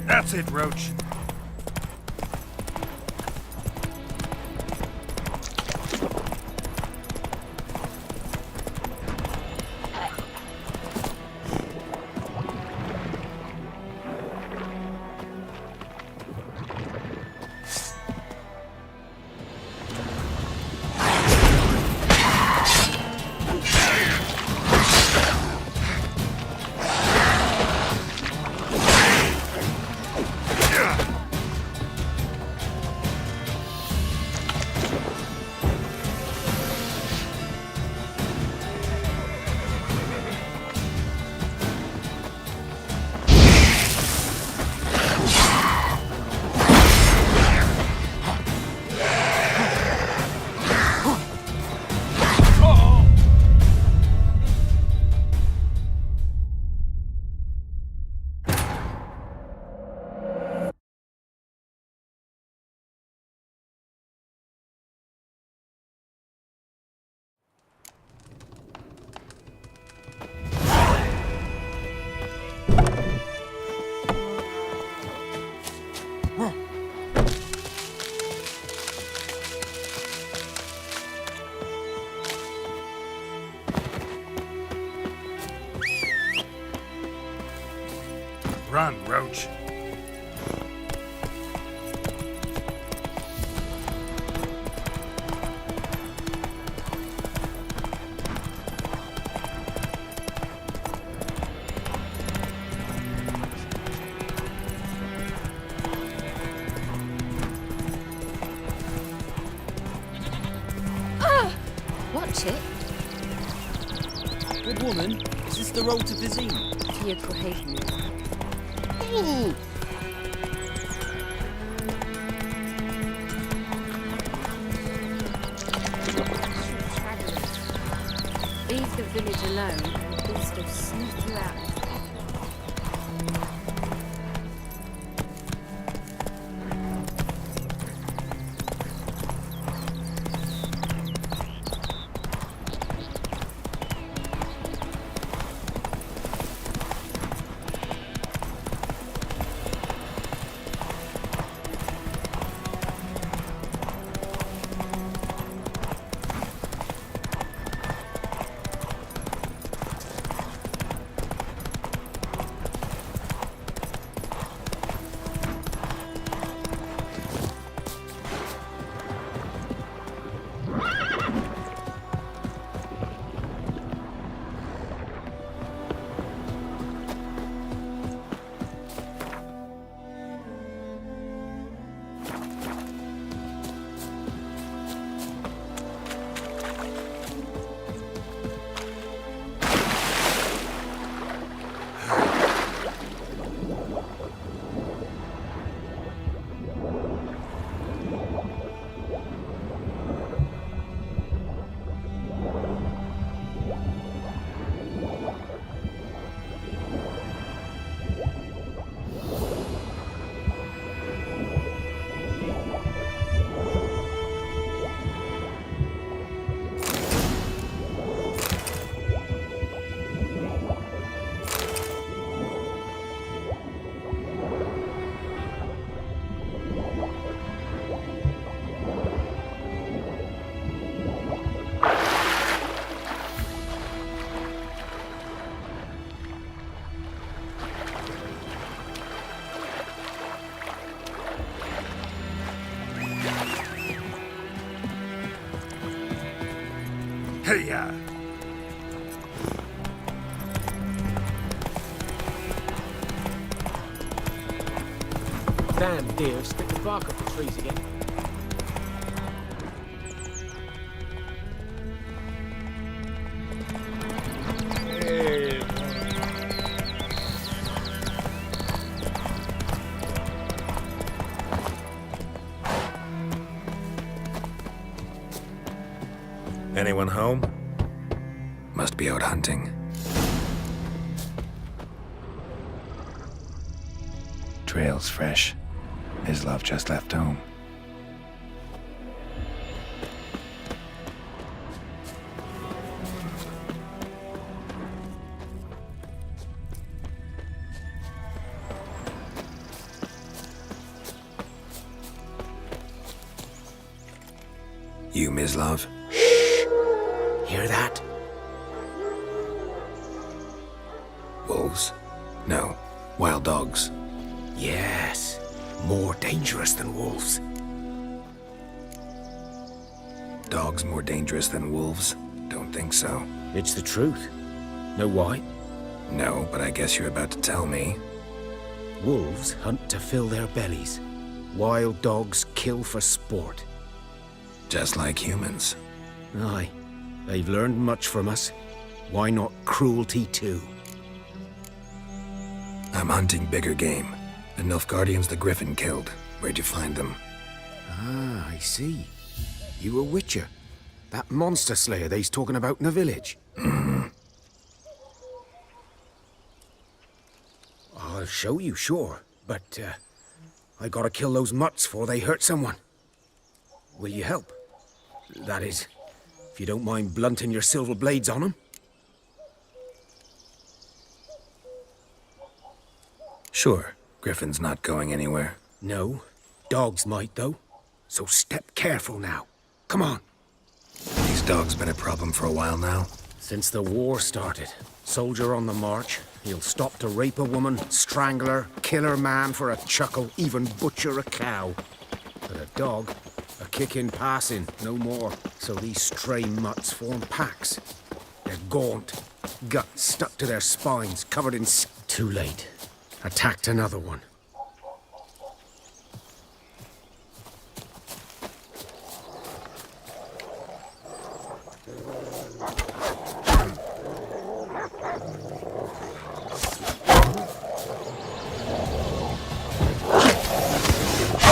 That's it, Roach. Yeah. Run, Roach. Watch it. Good woman, is this the roll to Vizine? Tia Crohaven. Leave the village alone, and the beast will sniff you out. Hey-ya! Damn deer, split the bark off the trees again. Anyone home? Must be out hunting. Trail's fresh. Mislav just left home. You, Mislav? Hear that? Wolves? No. Wild dogs. Yes. More dangerous than wolves. Dogs more dangerous than wolves? Don't think so. It's the truth. Know why? No, but I guess you're about to tell me. Wolves hunt to fill their bellies. Wild dogs kill for sport. Just like humans. Aye. They've learned much from us. Why not cruelty too? I'm hunting bigger game. The Nilfgaardians the Griffin killed. Where'd you find them? Ah, I see. You a witcher. That monster slayer they's talking about in the village. I'll show you, sure. But, I gotta kill those mutts before they hurt someone. Will you help? That is, if you don't mind blunting your silver blades on them. Sure. Griffin's not going anywhere. No. Dogs might, though. So step careful now. Come on. These dogs been a problem for a while now? Since the war started. Soldier on the march, He'll stop to rape a woman, strangle her, kill her man for a chuckle, even butcher a cow. But a dog, a kick in passing, no more. So these stray mutts form packs. They're gaunt, guts stuck to their spines, covered in Too late. Attacked another one.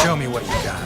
Show me what you got.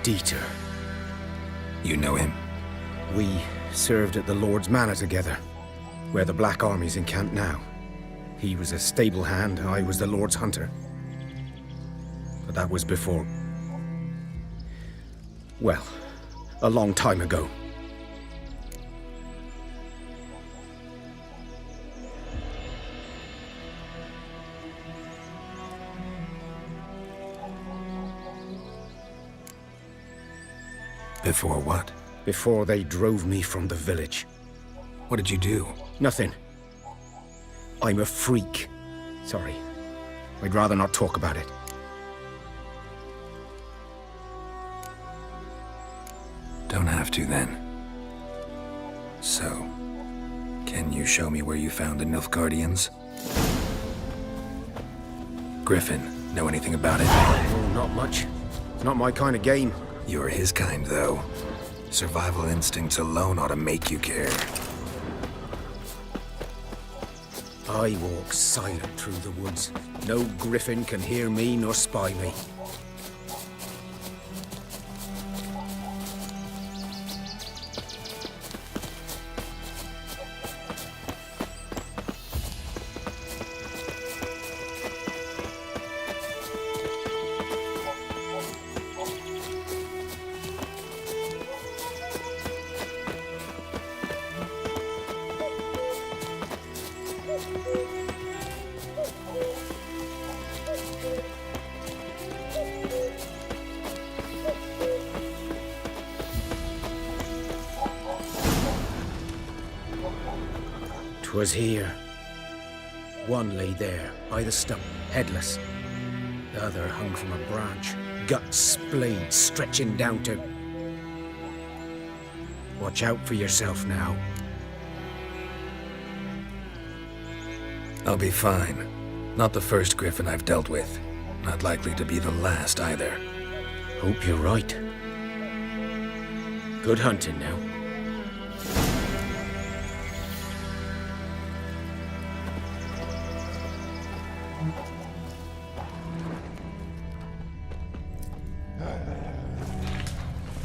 Dieter. You know him? We served at the Lord's Manor together, where the Black Army's encamped now. He was a stable hand, I was the Lord's hunter. But that was before... well, a long time ago. Before what? Before they drove me from the village. What did you do? Nothing. I'm a freak. Sorry. I'd rather not talk about it. Don't have to, then. So, can you show me where you found the Nilfgaardians? Griffin, know anything about it? Oh, not much. It's not my kind of game. You're his kind, though. Survival instincts alone ought to make you care. I walk silent through the woods. No griffin can hear me nor spy me. Was here. One lay there, by the stump, headless. The other hung from a branch, guts splayed, stretching down to... Watch out for yourself now. I'll be fine. Not the first griffin I've dealt with. Not likely to be the last, either. Hope you're right. Good hunting now.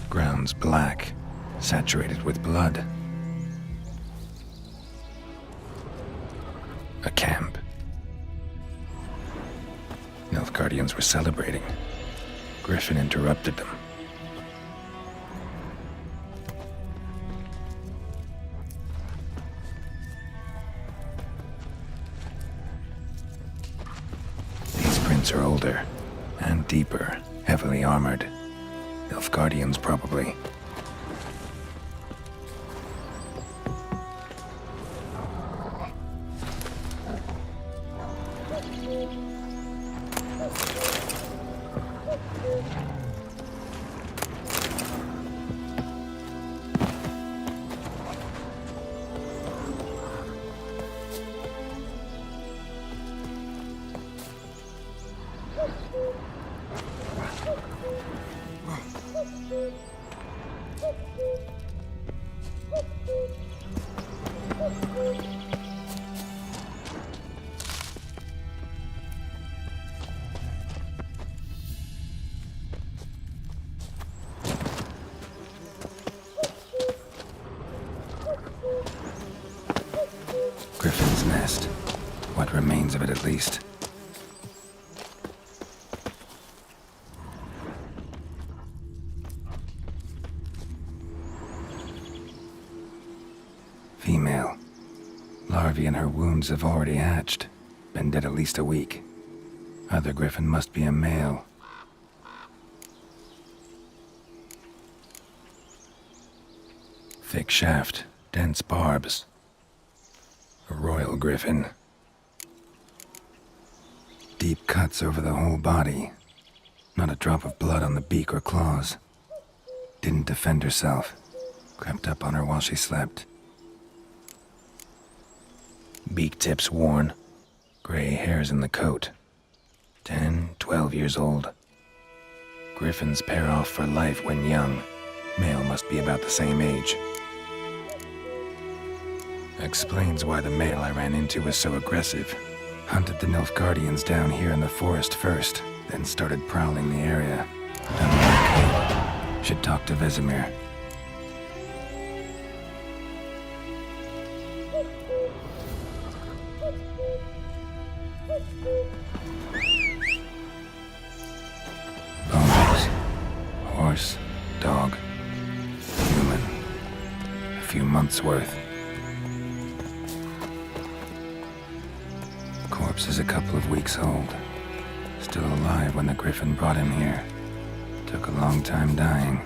Ground's black, saturated with blood. A camp. Nilfgaardians were celebrating. Griffin interrupted them. These prints are older and deeper, heavily armored. Nilfgaardians, probably. Griffin's nest. What remains of it, at least. Female. Larvae in her wounds have already hatched. Been dead at least a week. Other griffin must be a male. Thick shaft, dense barbs. A royal griffin. Deep cuts over the whole body. Not a drop of blood on the beak or claws. Didn't defend herself. Crept up on her while she slept. Beak tips worn. Gray hairs in the coat. 10, 12 years old. Griffins pair off for life when young. Male must be about the same age. Explains why the male I ran into was so aggressive. Hunted the Nilfgaardians down here in the forest first, then started prowling the area. Done arcane. Should talk to Vesemir. Bones. Horse, dog, human. A few months' worth. Corpse is a couple of weeks old. Still alive when the griffin brought him here. Took a long time dying.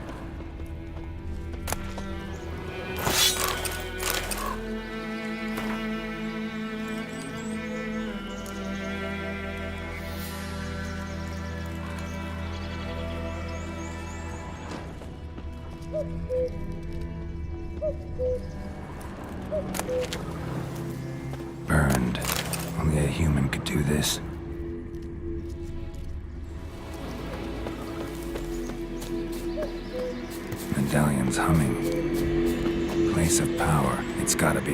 Burned. Only a human could do this. Medallion's humming. Place of power, it's gotta be.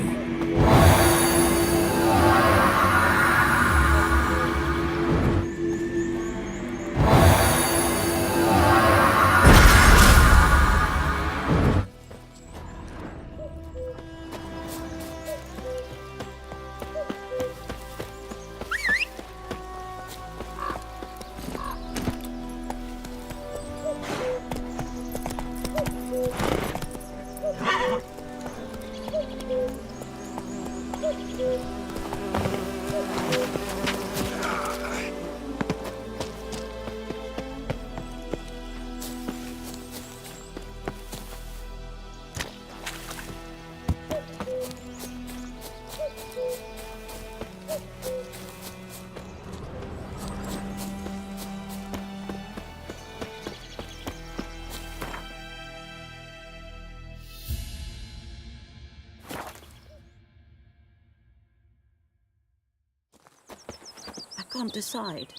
I can't decide.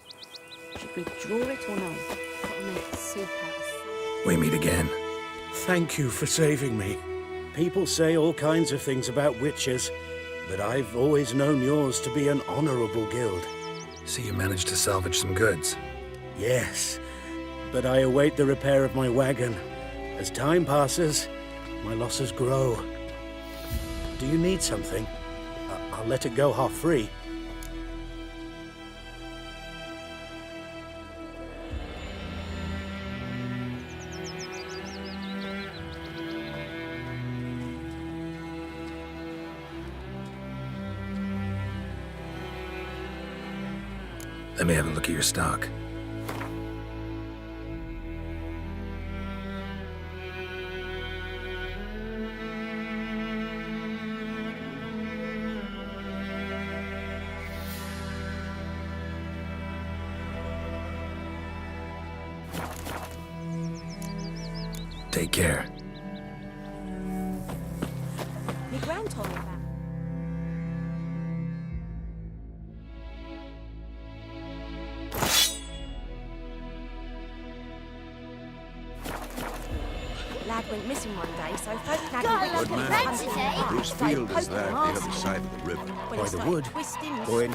Should we draw it or no? Gotta make soup out of We meet again. Thank you for saving me. People say all kinds of things about witches, but I've always known yours to be an honorable guild. So you managed to salvage some goods? Yes, but I await the repair of my wagon, As time passes, my losses grow. Do you need something? I'll let it go half free. Let me have a look at your stock. Take care. My gran told me about. Lad went missing one day, so folk had a Good man. Whose field is that on the other side of the river? By the wood. Or in...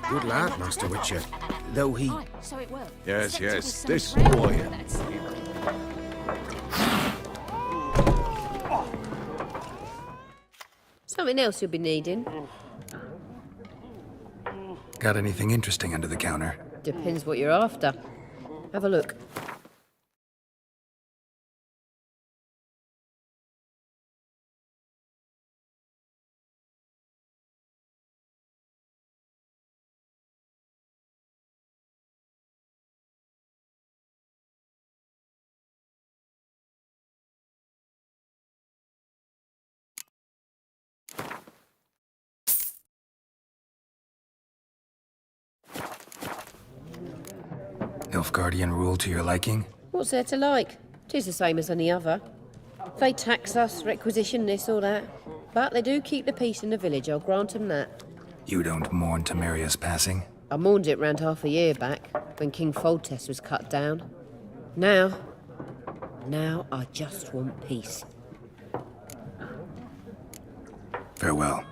Good lad, Master Witcher. Though he... So it worked. Yes, yes, this boy. Something else you'll be needing. Got anything interesting under the counter? Depends what you're after. Have a look. Nilfgaardian rule to your liking? What's there to like? 'Tis the same as any other. They tax us, requisition this or that. But they do keep the peace in the village, I'll grant 'em that. You don't mourn Temeria's passing? I mourned it round half a year back, when King Foltest was cut down. Now I just want peace. Farewell.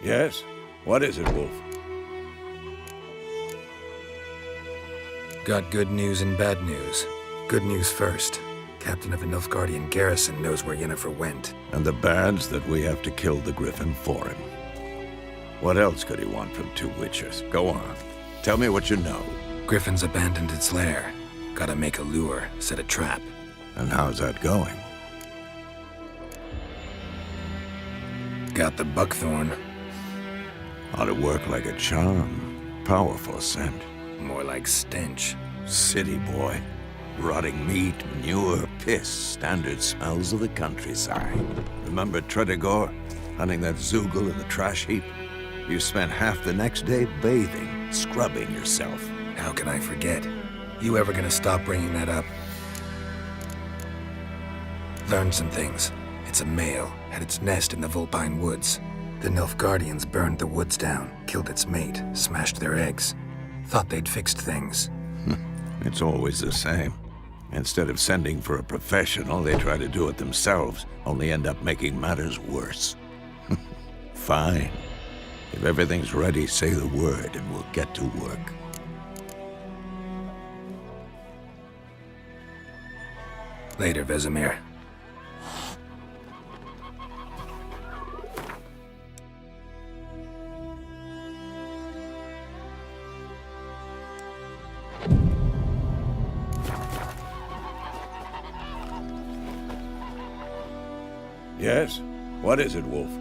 Yes? What is it, Wolf? Got good news and bad news. Good news first. Captain of a Nilfgaardian garrison knows where Yennefer went. And the bad's that we have to kill the Griffin for him. What else could he want from two witchers? Go on. Tell me what you know. Griffin's abandoned its lair. Gotta make a lure, set a trap. And how's that going? Got the buckthorn. Ought to work like a charm. Powerful scent. More like stench. City boy. Rotting meat, manure, piss. Standard smells of the countryside. Remember Tredegor? Hunting that Zoogle in the trash heap? You spent half the next day bathing, scrubbing yourself. How can I forget? You ever gonna stop bringing that up? Learned some things. It's a male, had its nest in the Vulpine Woods. The Nilfgaardians burned the woods down, killed its mate, smashed their eggs. Thought they'd fixed things. It's always the same. Instead of sending for a professional, they try to do it themselves, only end up making matters worse. Fine. If everything's ready, say the word and we'll get to work. Later, Vesemir. Yes? What is it, Wolf?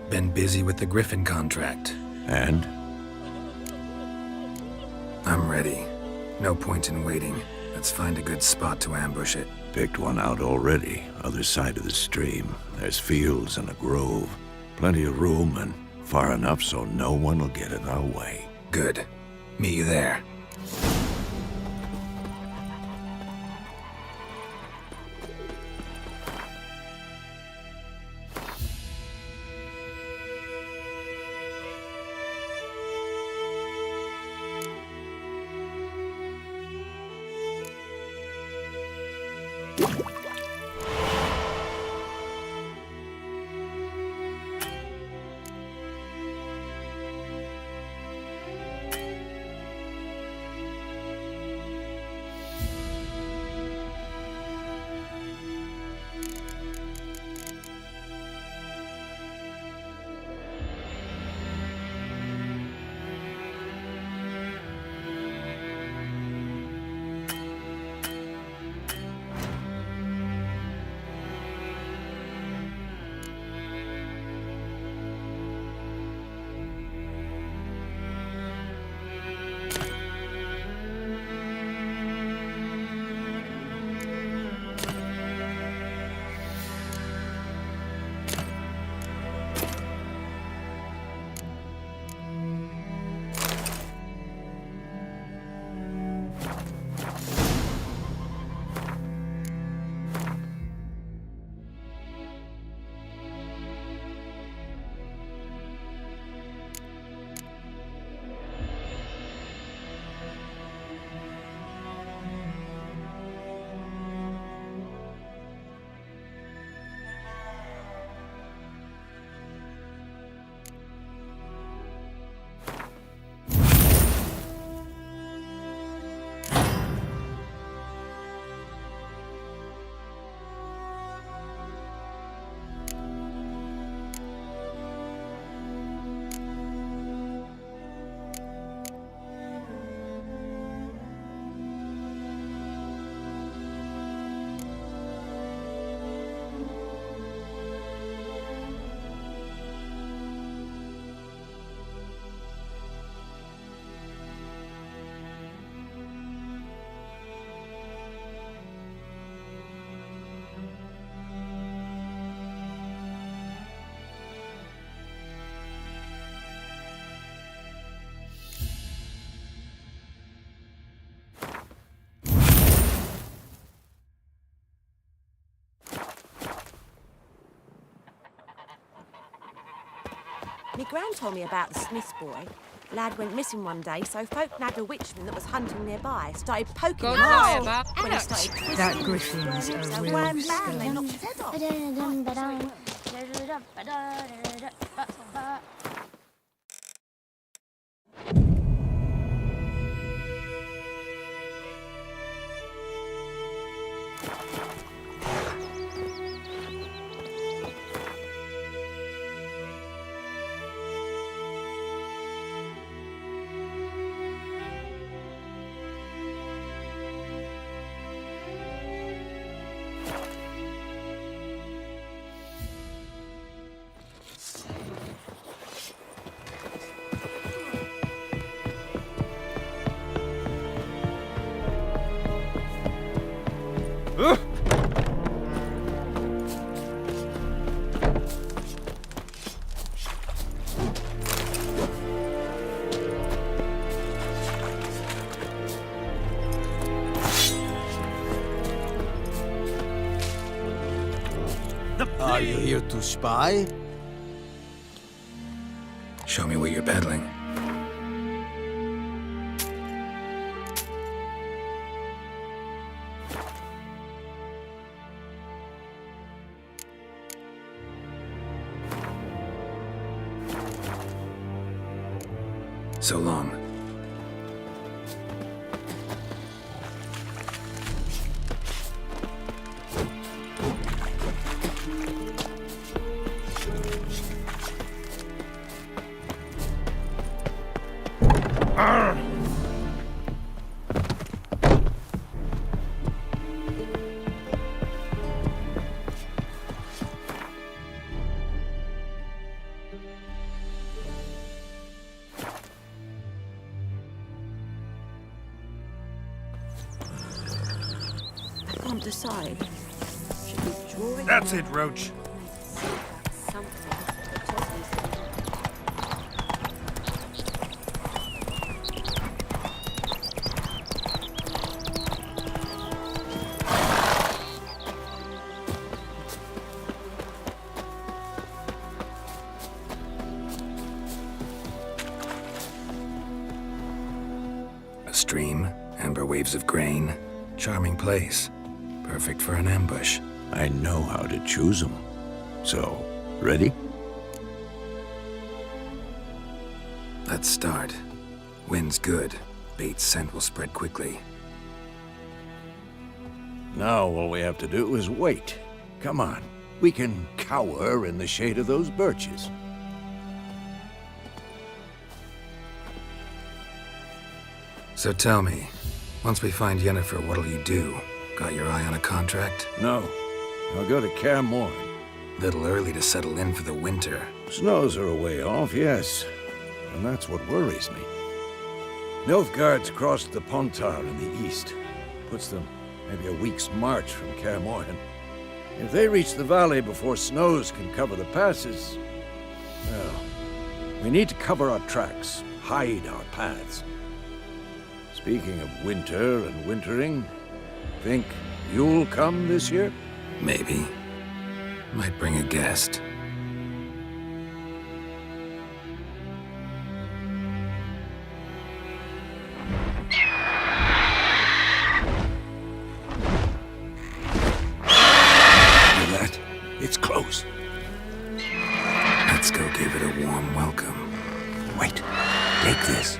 Been busy with the Griffin contract. And? I'm ready. No point in waiting. Let's find a good spot to ambush it. Picked one out already, other side of the stream. There's fields and a grove. Plenty of room and far enough so no one will get in our way. Good. Meet you there. Me gran told me about the Smith's boy. Lad went missing one day, so folk nabbed a witchman that was hunting nearby. Started poking him. When he started twisting, That griffin's a real wham bam, they knocked his head off. Are you here to spy? Show me what you're peddling. So long. can't decide. Should we draw it? That's it, Roach. A stream, amber waves of grain, charming place. Perfect for an ambush. I know how to choose them. So, ready? Let's start. Wind's good. Bait's scent will spread quickly. Now all we have to do is wait. Come on. We can cower in the shade of those birches. So tell me, once we find Yennefer, what'll you do? Got your eye on a contract? No. I'll go to Kaer Morhen. Little early to settle in for the winter. Snows are a way off, yes. And that's what worries me. Nilfgaard's crossed the Pontar in the east. Puts them maybe a week's march from Kaer Morhen. If they reach the valley before snows can cover the passes, well, we need to cover our tracks, hide our paths. Speaking of winter and wintering, think you'll come this year? Maybe. Might bring a guest. That? It's close. Let's go give it a warm welcome. Wait. Take this.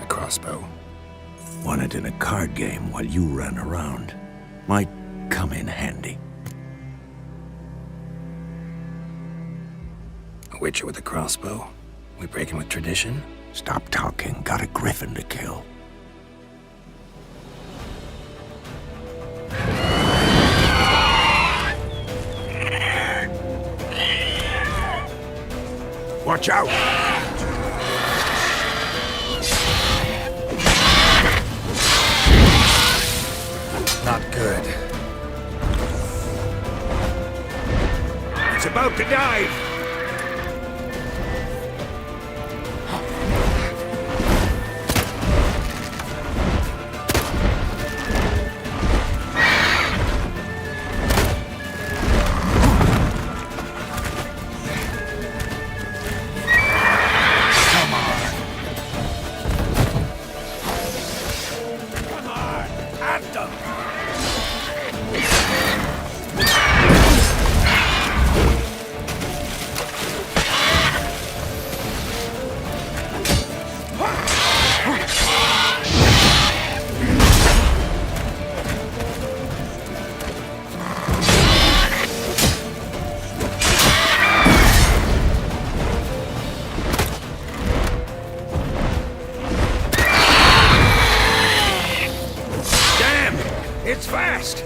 A crossbow. Won it in a card game while you ran around. Might come in handy. A witcher with a crossbow? We breaking with tradition? Stop talking. Got a griffin to kill. Watch out! Not good. It's about to dive! It's fast!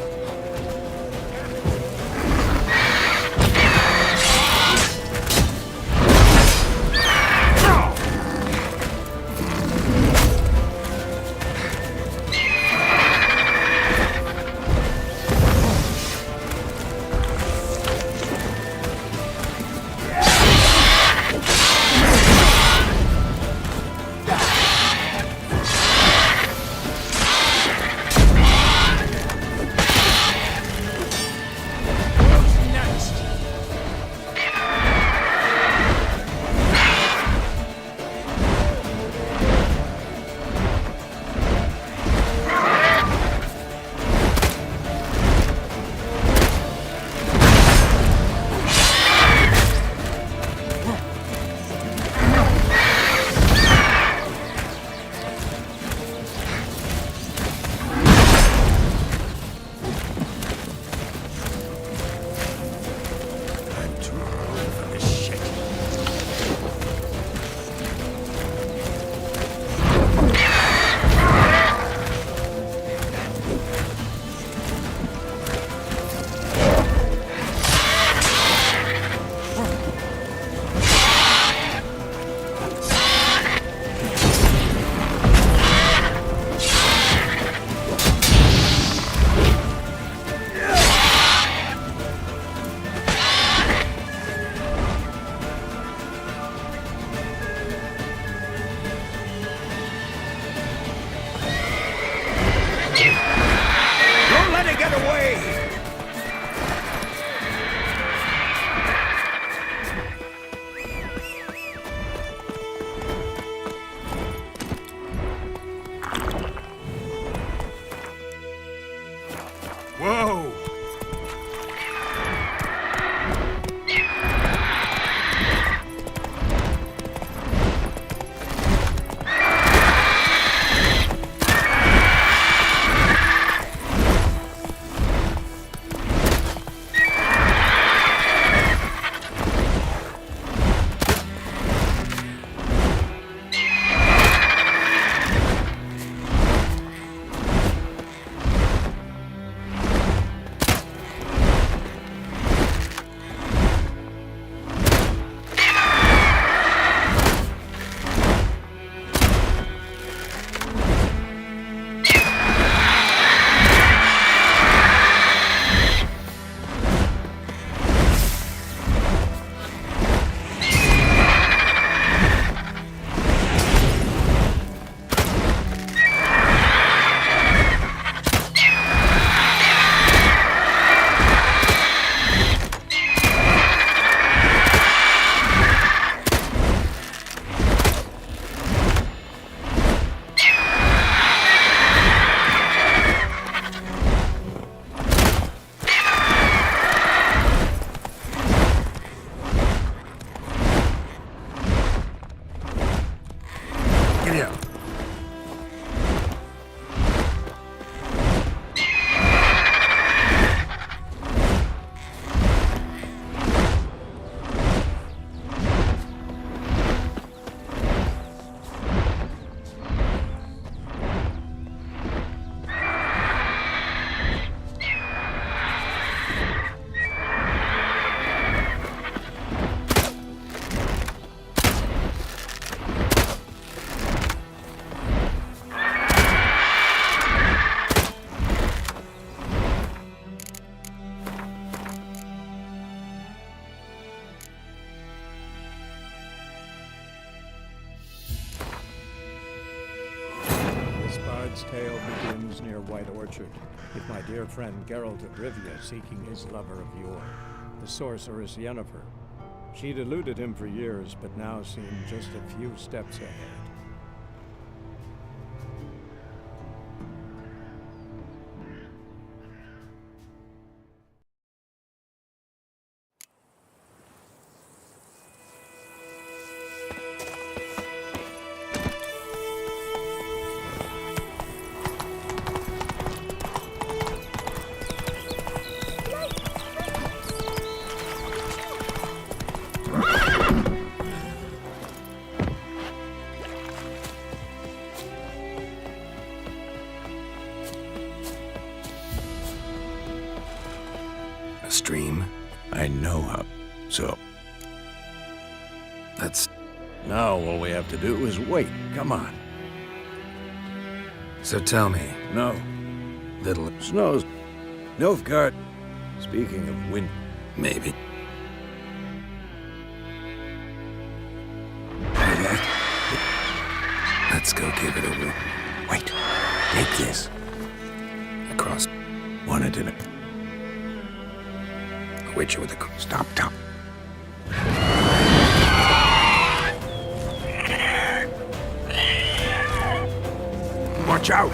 bard's tale begins near White Orchard, with my dear friend Geralt of Rivia seeking his lover of yore, the sorceress Yennefer. She'd eluded him for years, but now seemed just a few steps ahead. Stream? I know how. So. That's... Now all we have to do is wait. Come on. So tell me. No. Little... Snows. Nilfgaard. Speaking of wind... Maybe. Let's go give it a whirl. Wait. Take this. Across. Wanted in it. A witcher with a... Stop, stop. Watch out!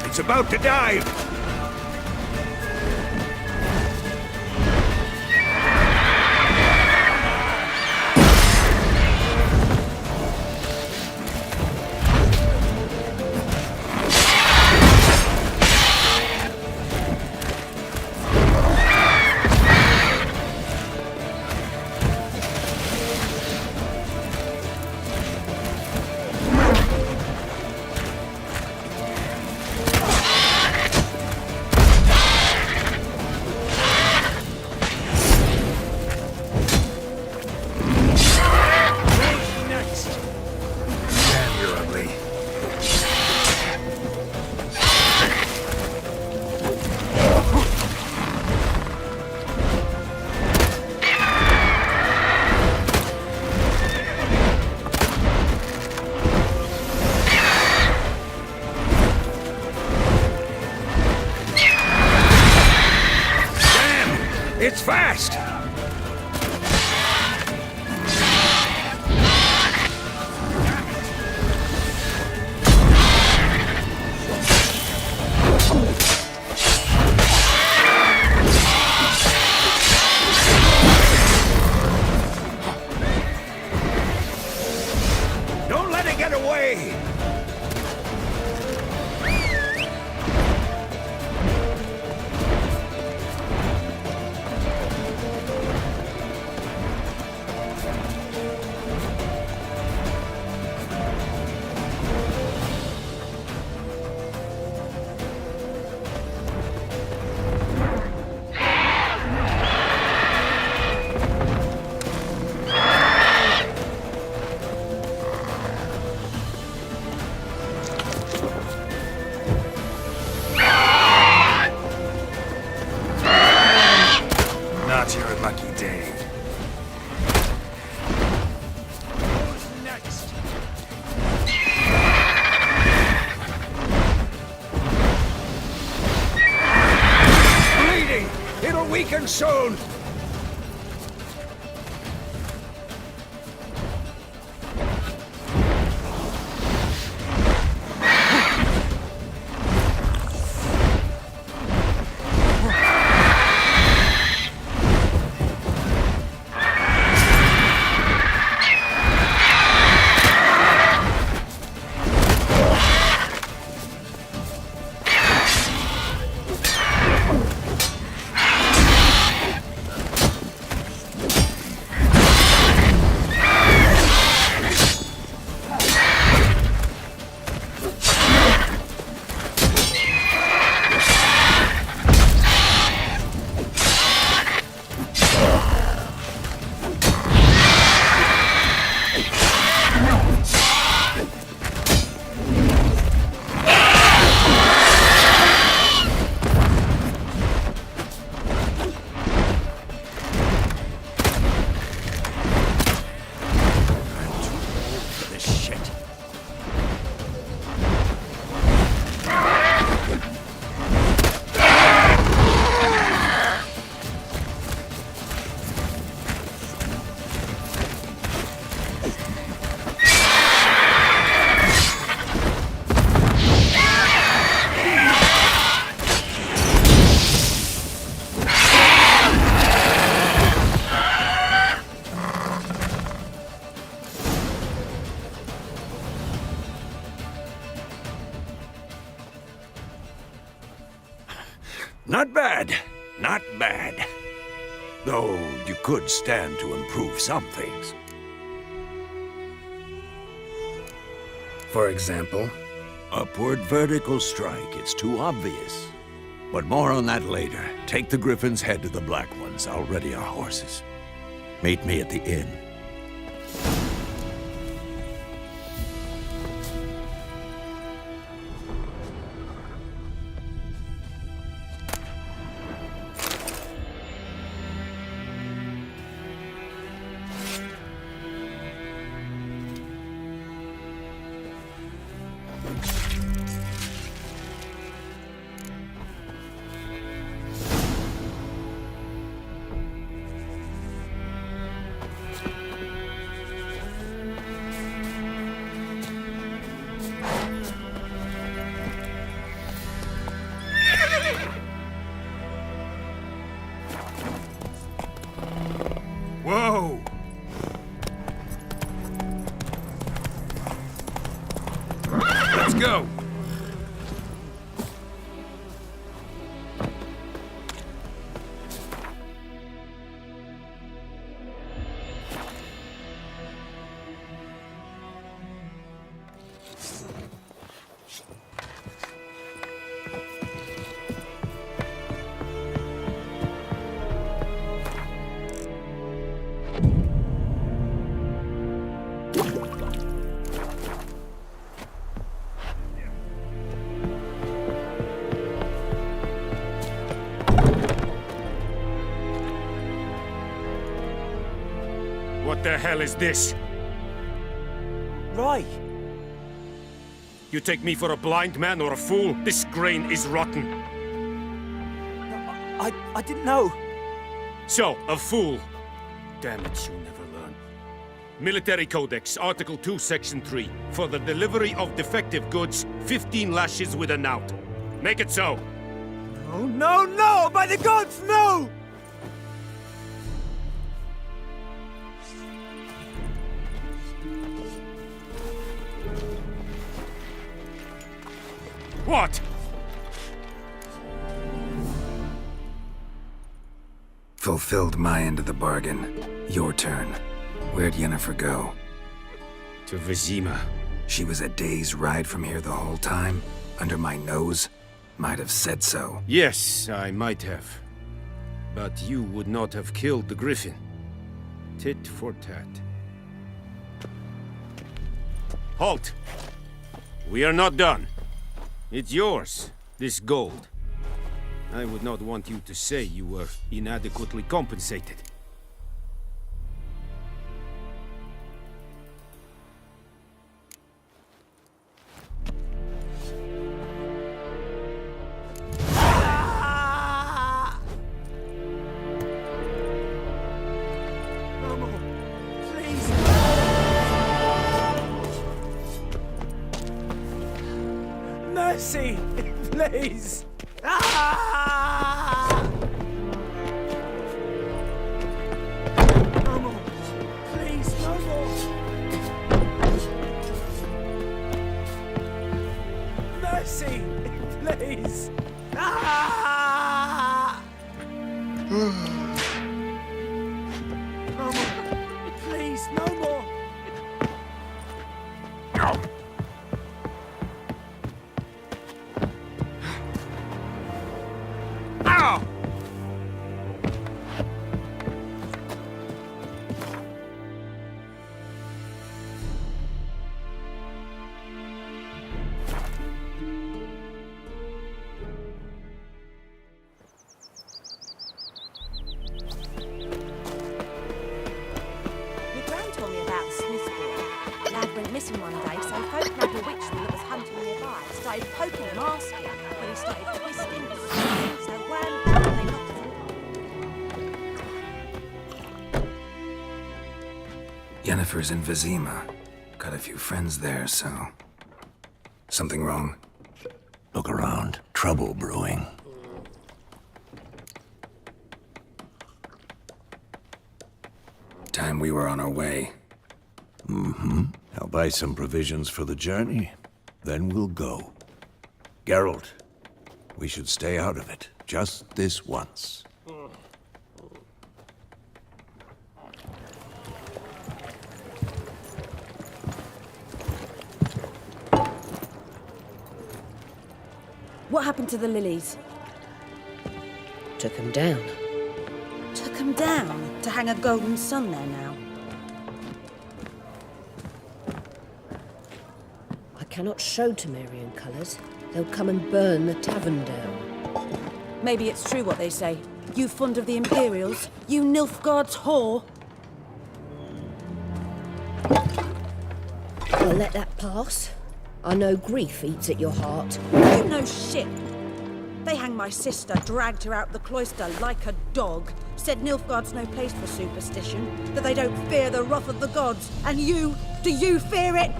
It's about to dive! It's fast! Don't let it get away! Not your lucky day. Who's next? Bleeding! It'll weaken soon! Not bad. Not bad. Though you could stand to improve some things. For example? Upward vertical strike. It's too obvious. But more on that later. Take the Griffin's head to the Black Ones. I'll ready our horses. Meet me at the inn. Whoa! Let's go! What the hell is this? Right. You take me for a blind man or a fool? This grain is rotten. I didn't know. So, a fool. Damn it, you never learn. Military Codex, Article 2, Section 3. For the delivery of defective goods, 15 lashes with a knout. Make it so. Oh, no, no! By the gods, no! What? Fulfilled my end of the bargain. Your turn. Where'd Yennefer go? To Vizima. She was a day's ride from here the whole time? Under my nose? Might have said so. Yes, I might have. But you would not have killed the Griffin. Tit for tat. Halt! We are not done. It's yours, this gold. I would not want you to say you were inadequately compensated. Mercy, please. Ah! No more. Please, no more. Mercy, please. Ah! No more. Please, no more. Missing one day, so folk nabbed a witchman that was hunting nearby. Started poking him, asking, when he started twisting. So they knocked him. Yennefer's in Vizima. Got a few friends there, so... Something wrong? Look around. Trouble brewing. Time we were on our way. Mm-hmm. I'll buy some provisions for the journey. Then we'll go. Geralt, We should stay out of it, just this once. What happened to the lilies? Took him down. Took them down to hang a golden sun there now. I cannot show Temerian colours. They'll come and burn the tavern down. Maybe it's true what they say. You fond of the Imperials? You Nilfgaard's whore? I'll let that pass. I know grief eats at your heart. You know shit. They hanged my sister, dragged her out the cloister like a dog. Said Nilfgaard's no place for superstition, that they don't fear the wrath of the gods. And you, do you fear it?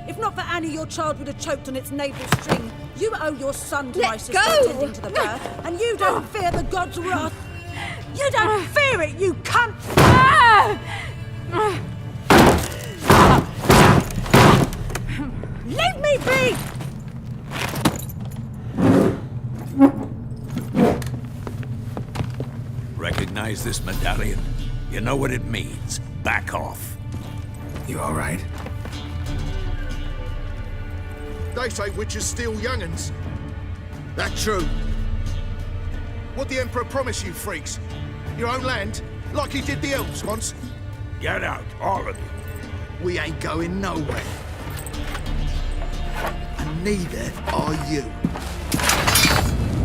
If not for Annie, your child would have choked on its navel string. You owe your son to my sister attending to the birth, and you don't fear the gods' wrath. You don't fear it, you cunt! Leave me be! Recognize this medallion? You know what it means. Back off. You all right? They say witches steal young'uns. That true? What the Emperor promise you, freaks? Your own land? Like he did the elves once? Get out, all of you. We ain't going nowhere. And neither are you.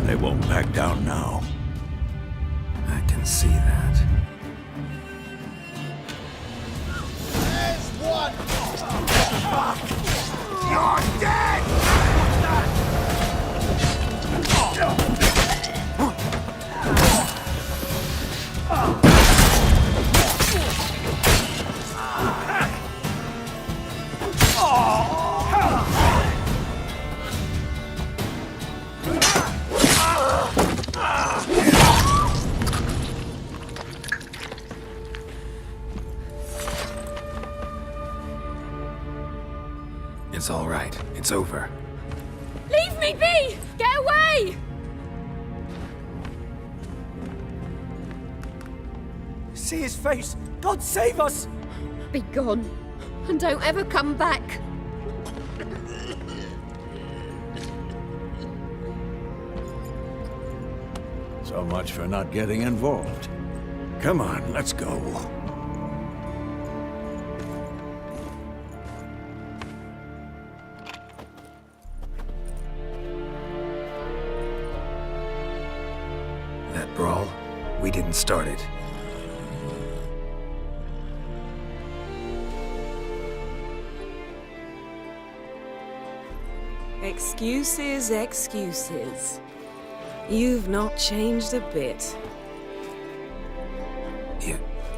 They won't back down now. I can see that. There's one! You're dead! It's all right. It's over. Leave me be! Get away! See his face! God save us! Be gone, and don't ever come back. So much for not getting involved. Come on, let's go. That brawl, we didn't start it. Excuses, excuses. You've not changed a bit.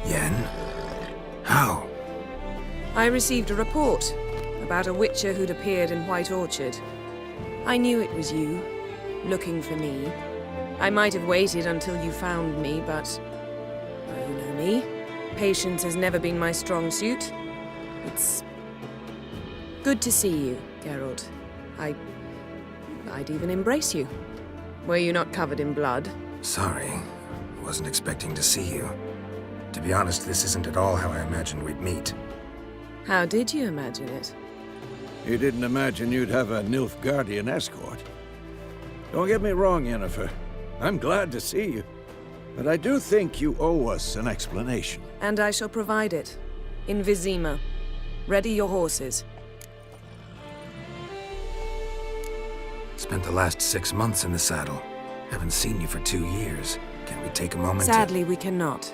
Yen? How? I received a report about a witcher who'd appeared in White Orchard. I knew it was you, looking for me. I might have waited until you found me, but... well, you know me. Patience has never been my strong suit. It's... good to see you, Geralt. I'd even embrace you. Were you not covered in blood? Sorry. Wasn't expecting to see you. To be honest, this isn't at all how I imagined we'd meet. How did you imagine it? You didn't imagine you'd have a Nilfgaardian escort. Don't get me wrong, Yennefer. I'm glad to see you. But I do think you owe us an explanation. And I shall provide it. In Vizima. Ready your horses. Spent the last 6 months in the saddle. Haven't seen you for 2 years. Can we take a moment Sadly, we cannot.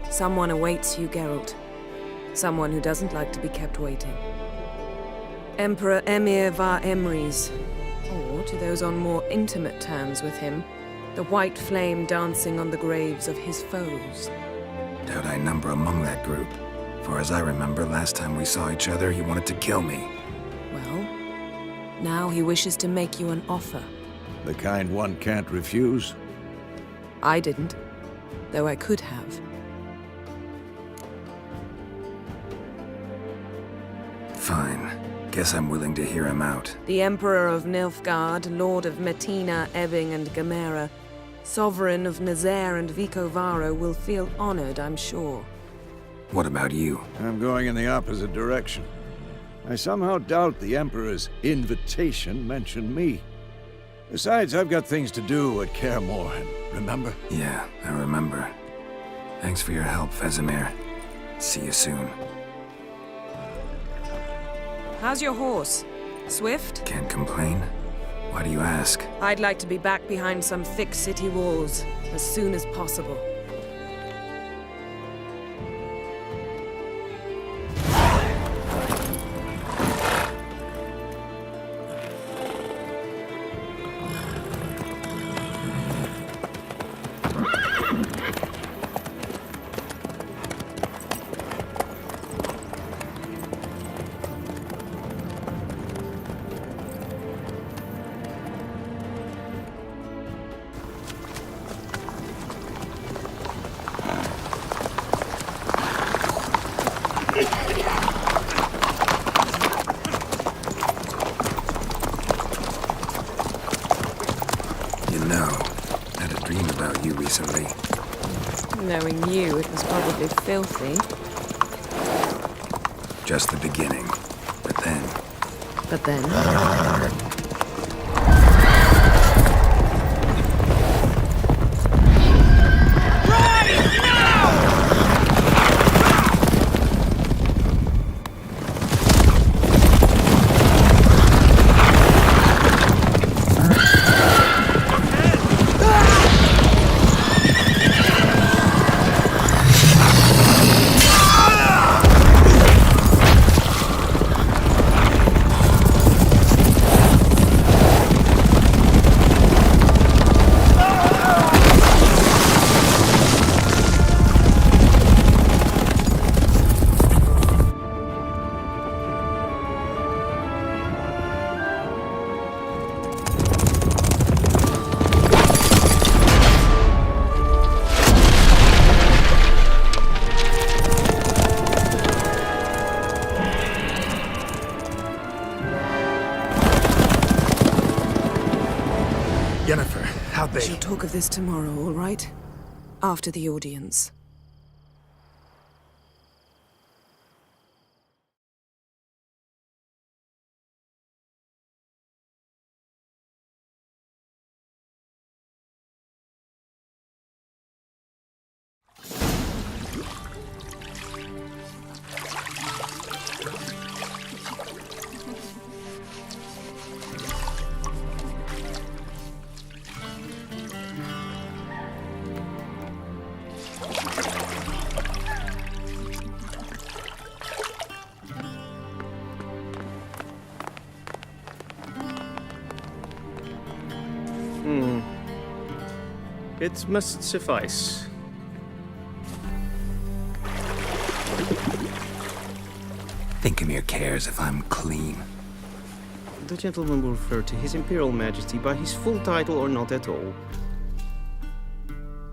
Someone awaits you, Geralt. Someone who doesn't like to be kept waiting. Emperor Emhyr var Emrys. Or, to those on more intimate terms with him, the white flame dancing on the graves of his foes. Doubt I number among that group. For as I remember, last time we saw each other, he wanted to kill me. Well, now he wishes to make you an offer. The kind one can't refuse? I didn't, though I could have. Fine. Guess I'm willing to hear him out. The Emperor of Nilfgaard, Lord of Metina, Ebbing, and Gamera, Sovereign of Nazaire and Vicovaro will feel honored, I'm sure. What about you? I'm going in the opposite direction. I somehow doubt the Emperor's invitation mentioned me. Besides, I've got things to do at Kaer Morhen, remember? Yeah, I remember. Thanks for your help, Vesemir. See you soon. How's your horse? Swift? Can't complain. Why do you ask? I'd like to be back behind some thick city walls as soon as possible. Knowing you, it was probably filthy. Just the beginning. But then... But then... Yennefer, how'd they... We shall talk of this tomorrow, all right? After the audience. It must suffice. Think Emhyr cares if I'm clean. The gentleman will refer to His Imperial Majesty by his full title or not at all.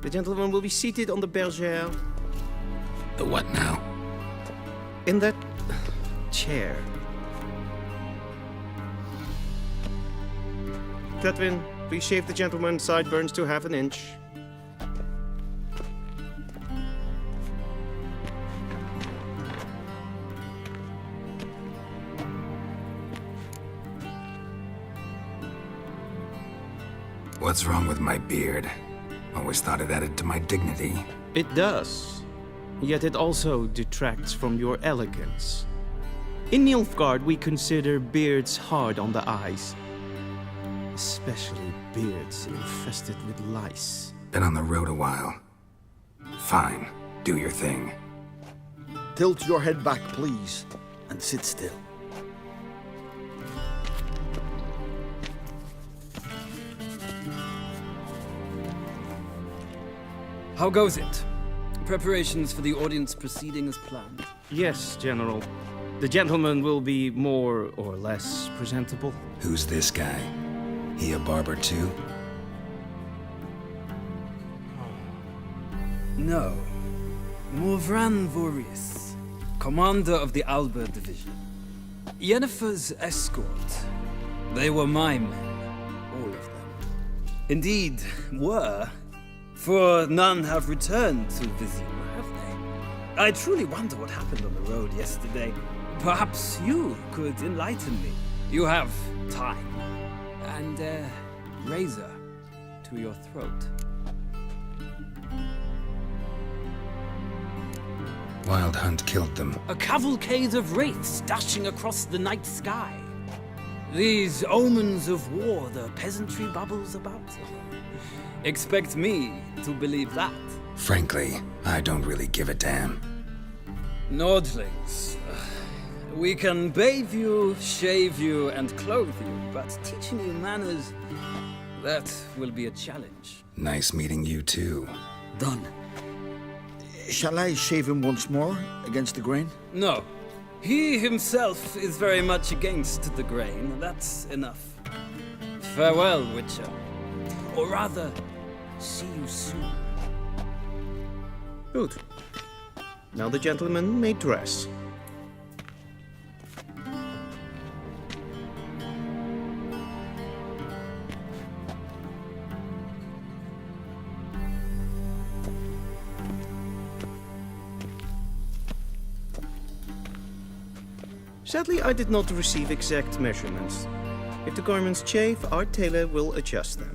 The gentleman will be seated on the bergère. The what now? In that chair. Cletwin, please shave the gentleman's sideburns to half an inch. What's wrong with my beard? Always thought it added to my dignity. It does. Yet it also detracts from your elegance. In Nilfgaard, we consider beards hard on the eyes. Especially beards infested with lice. Been on the road a while. Fine. Do your thing. Tilt your head back, please, and sit still. How goes it? Preparations for the audience proceeding as planned? Yes, General. The gentleman will be more or less presentable. Who's this guy? He a barber too? No. Morvran Vorius, commander of the Alba Division. Yennefer's escort. They were my men. All of them. Indeed, were. For none have returned to Vizima, have they? I truly wonder what happened on the road yesterday. Perhaps you could enlighten me. You have time. And a razor to your throat. Wild Hunt killed them. A cavalcade of wraiths dashing across the night sky. These omens of war the peasantry bubbles about. Expect me to believe that. Frankly, I don't really give a damn. Nordlings. We can bathe you, shave you, and clothe you, but teaching you manners, that will be a challenge. Nice meeting you too. Done. Shall I shave him once more, against the grain? No. He himself is very much against the grain. That's enough. Farewell, Witcher. Or rather, see you soon. Good. Now the gentleman may dress. Sadly, I did not receive exact measurements. If the garments chafe, our tailor will adjust them.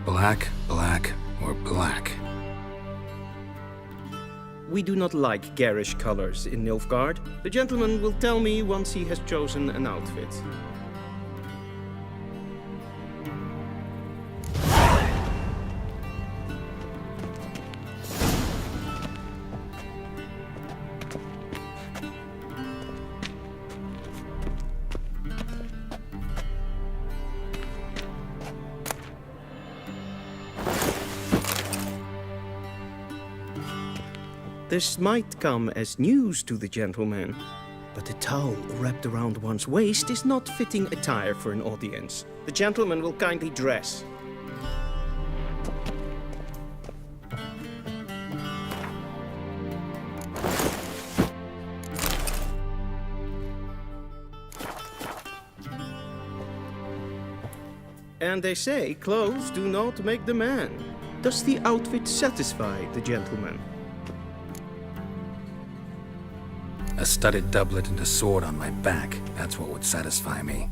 Black, black, or black? We do not like garish colors in Nilfgaard. The gentleman will tell me once he has chosen an outfit. This might come as news to the gentleman, but a towel wrapped around one's waist is not fitting attire for an audience. The gentleman will kindly dress. And they say clothes do not make the man. Does the outfit satisfy the gentleman? A studded doublet and a sword on my back, that's what would satisfy me.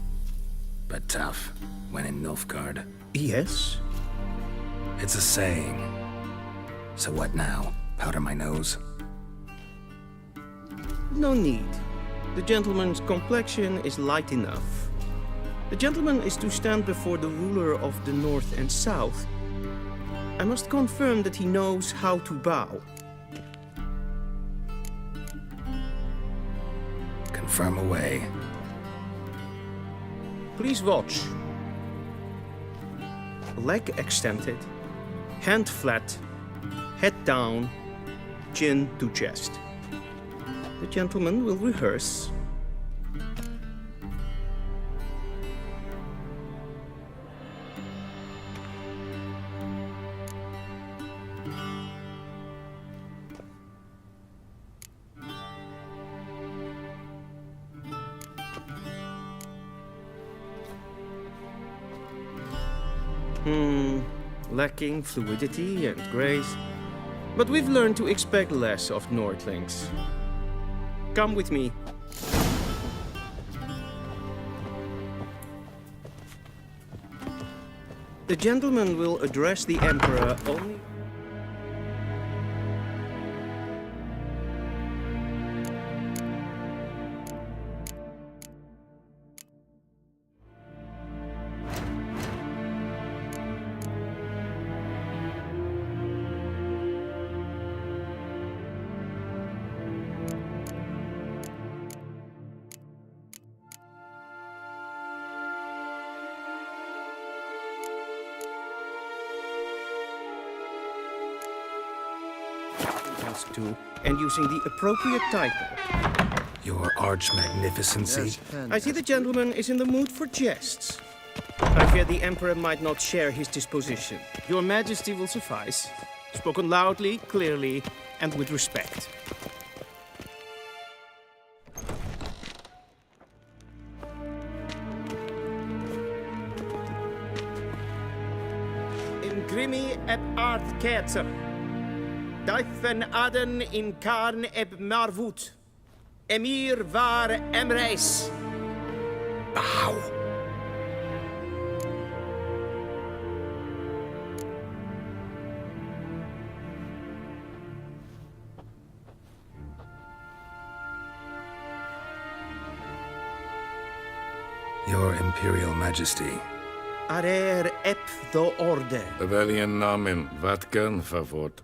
But tough, when in Nilfgaard. Yes? It's a saying. So what now? Powder my nose? No need. The gentleman's complexion is light enough. The gentleman is to stand before the ruler of the North and South. I must confirm that he knows how to bow. Confirm away. Please watch. Leg extended, hand flat, head down, chin to chest. The gentleman will rehearse. Lacking fluidity and grace. But we've learned to expect less of Nordlings. Come with me. The gentleman will address the Emperor only... to, and using the appropriate title. Your arch magnificency. I see the gentleman is in the mood for jests. I fear the Emperor might not share his disposition. Your Majesty will suffice. Spoken loudly, clearly, and with respect. In grimi eb art ketzer. Daifen aden in karn eb marvut. Emhyr var Emreis. Bow. Your Imperial Majesty. Arer ep do orde. Rebellion namen, vatgen favort.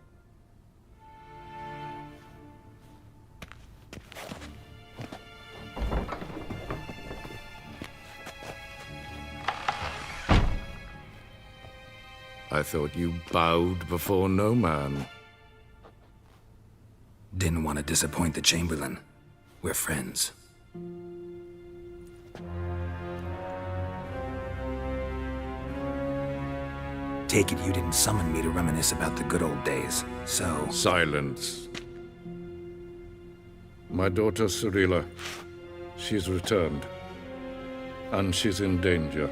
I thought you bowed before no man. Didn't want to disappoint the Chamberlain. We're friends. Take it you didn't summon me to reminisce about the good old days, so... Silence. My daughter Cirilla, she's returned. And she's in danger.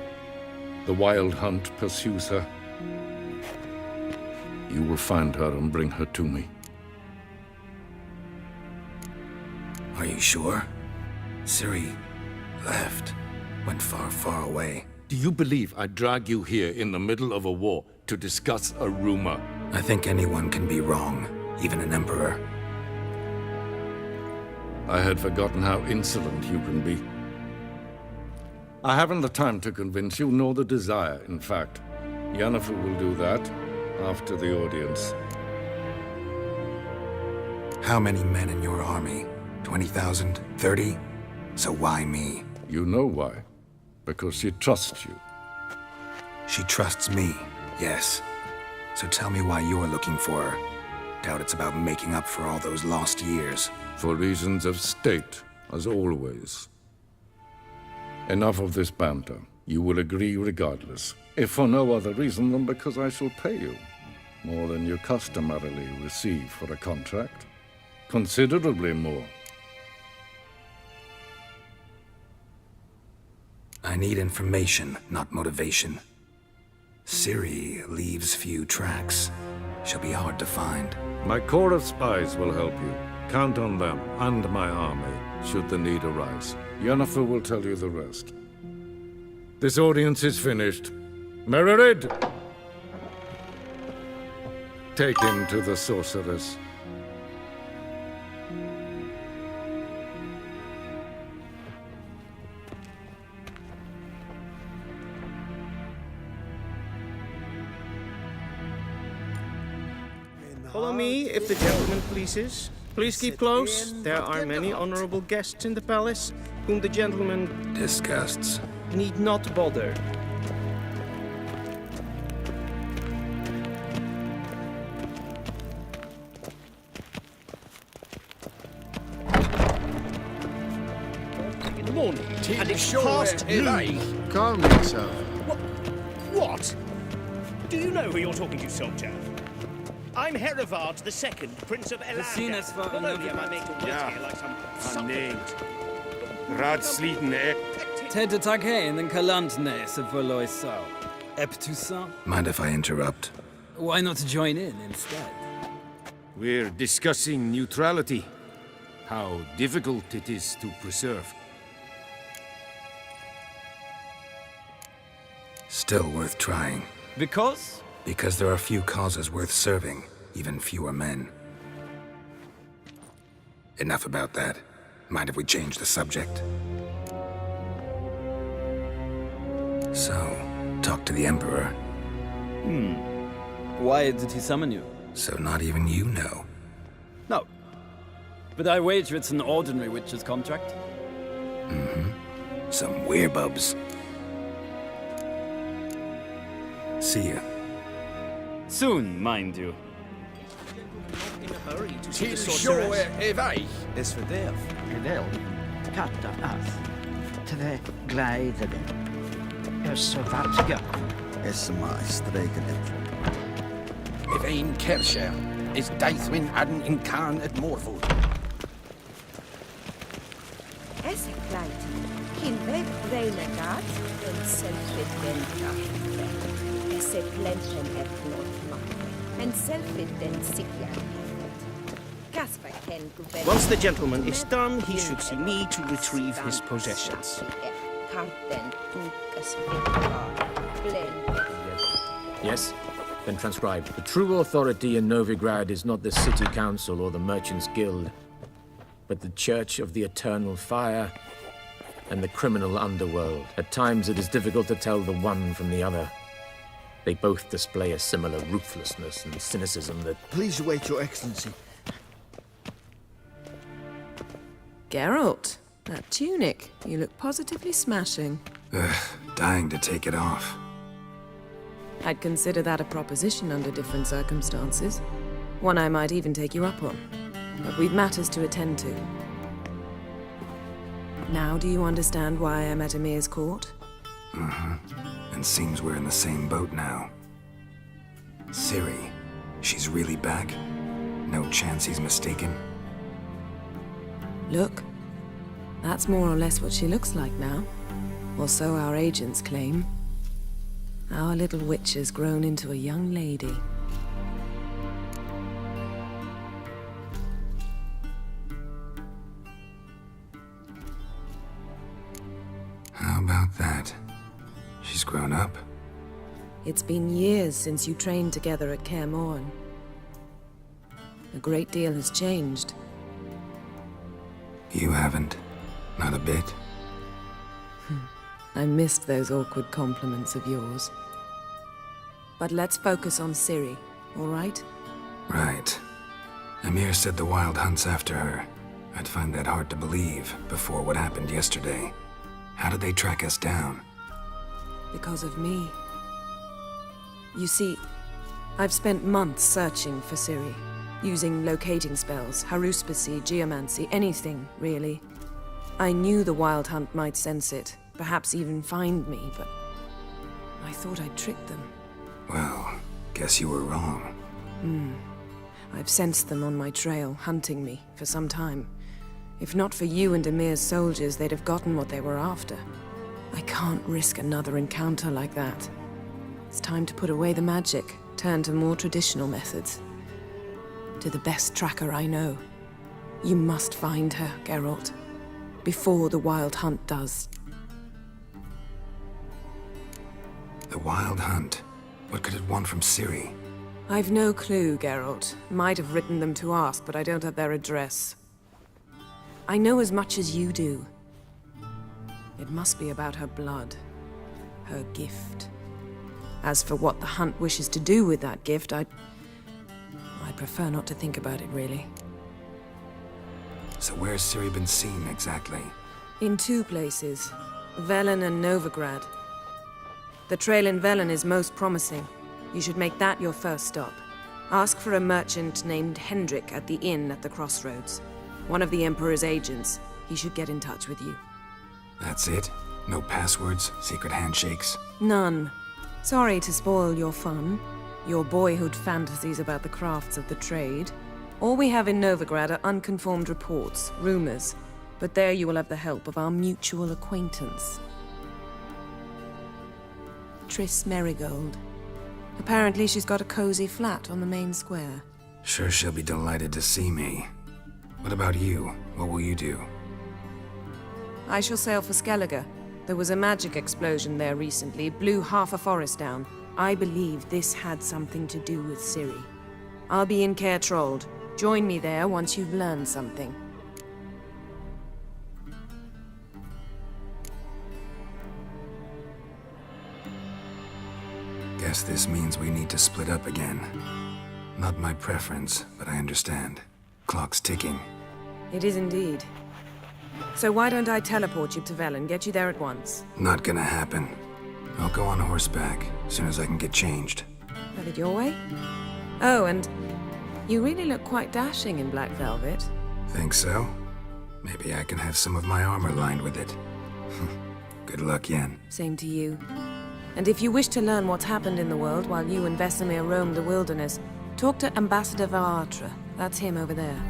The Wild Hunt pursues her. You will find her and bring her to me. Are you sure? Ciri left. Went far, far away. Do you believe I'd drag you here in the middle of a war to discuss a rumor? I think anyone can be wrong, even an emperor. I had forgotten how insolent you can be. I haven't the time to convince you, nor the desire, in fact. Yennefer will do that after the audience. How many men in your army? 20,000? 30? So why me? You know why. Because she trusts you. She trusts me, yes. So tell me why you're looking for her. Doubt it's about making up for all those lost years. For reasons of state, as always. Enough of this banter. You will agree regardless, if for no other reason than because I shall pay you. More than you customarily receive for a contract. Considerably more. I need information, not motivation. Ciri leaves few tracks. She'll be hard to find. My corps of spies will help you. Count on them, and my army, should the need arise. Yennefer will tell you the rest. This audience is finished. Mererid! Take him to the sorceress. Follow me, if the gentleman pleases. Please keep close. There are many honorable guests in the palace, whom the gentleman... disgusts. ...need not bother. In the morning, and it's sure past noon. Calm yourself. What? Do you know who you're talking to, soldier? I'm Herivard II, Prince of Elander. Not only am I made to wait here like some unnamed. Radsliden, eh? Ted Taghain and Kalantne se Voloisau. Eptusa? Mind if I interrupt? Why not join in instead? We're discussing neutrality. How difficult it is to preserve. Still worth trying. Because? Because there are few causes worth serving, even fewer men. Enough about that. Mind if we change the subject? So, talk to the Emperor. Why did he summon you? So not even you know. No. But I wager it's an ordinary witch's contract. Mm-hmm. Some werebubs. See ya. Soon, mind you. In a hurry to see the Till sorceress. evej. Es fördärv, rebell, katta ass, tve glädjade. så vacker. If ein Kersher is Deithwin Adden in Khan at Morford. Esse kleid. In web renegat en selfit den kaffe. Esse plempen et blot en selfit den sikja. Once the gentleman is done, he should see me to retrieve his possessions. Yes? Then transcribe. The true authority in Novigrad is not the city council or the merchants' guild, but the Church of the Eternal Fire and the criminal underworld. At times it is difficult to tell the one from the other. They both display a similar ruthlessness and cynicism that... Please wait, Your Excellency. Geralt, that tunic. You look positively smashing. Ugh, dying to take it off. I'd consider that a proposition under different circumstances. One I might even take you up on. But we've matters to attend to. Now do you understand why I'm at Emhyr's court? Mm-hmm. And seems we're in the same boat now. Ciri, she's really back? No chance he's mistaken? Look, that's more or less what she looks like now. Or so our agents claim. Our little witch has grown into a young lady. How about that? She's grown up? It's been years since you trained together at Kaer Morhen. A great deal has changed. You haven't. Not a bit. I missed those awkward compliments of yours. But let's focus on Ciri, all right? Right. Emhyr said the Wild hunt's after her. I'd find that hard to believe before what happened yesterday. How did they track us down? Because of me. You see, I've spent months searching for Ciri. Using locating spells, haruspicy, geomancy, anything, really. I knew the Wild Hunt might sense it, perhaps even find me, but I thought I'd tricked them. Well, guess you were wrong. I've sensed them on my trail, hunting me, for some time. If not for you and Emhyr's soldiers, they'd have gotten what they were after. I can't risk another encounter like that. It's time to put away the magic, turn to more traditional methods. To the best tracker I know. You must find her, Geralt. Before the Wild Hunt does. The Wild Hunt? What could it want from Ciri? I've no clue, Geralt. Might have written them to ask, but I don't have their address. I know as much as you do. It must be about her blood. Her gift. As for what the Hunt wishes to do with that gift, I'd prefer not to think about it, really. So where's Ciri been seen, exactly? In two places. Velen and Novigrad. The trail in Velen is most promising. You should make that your first stop. Ask for a merchant named Hendrik at the inn at the crossroads. One of the Emperor's agents. He should get in touch with you. That's it? No passwords, secret handshakes? None. Sorry to spoil your fun. Your boyhood fantasies about the crafts of the trade. All we have in Novigrad are unconfirmed reports, rumors. But there you will have the help of our mutual acquaintance. Triss Merigold. Apparently she's got a cozy flat on the main square. Sure she'll be delighted to see me. What about you? What will you do? I shall sail for Skellige. There was a magic explosion there recently, blew half a forest down. I believe this had something to do with Ciri. I'll be in Caer Trold. Join me there once you've learned something. Guess this means we need to split up again. Not my preference, but I understand. Clock's ticking. It is indeed. So why don't I teleport you to Velen, get you there at once? Not gonna happen. I'll go on horseback, as soon as I can get changed. Have it your way? Oh, and you really look quite dashing in black velvet. Think so? Maybe I can have some of my armor lined with it. Good luck, Yen. Same to you. And if you wish to learn what's happened in the world while you and Vesemir roamed the wilderness, talk to Ambassador Varatra. That's him over there.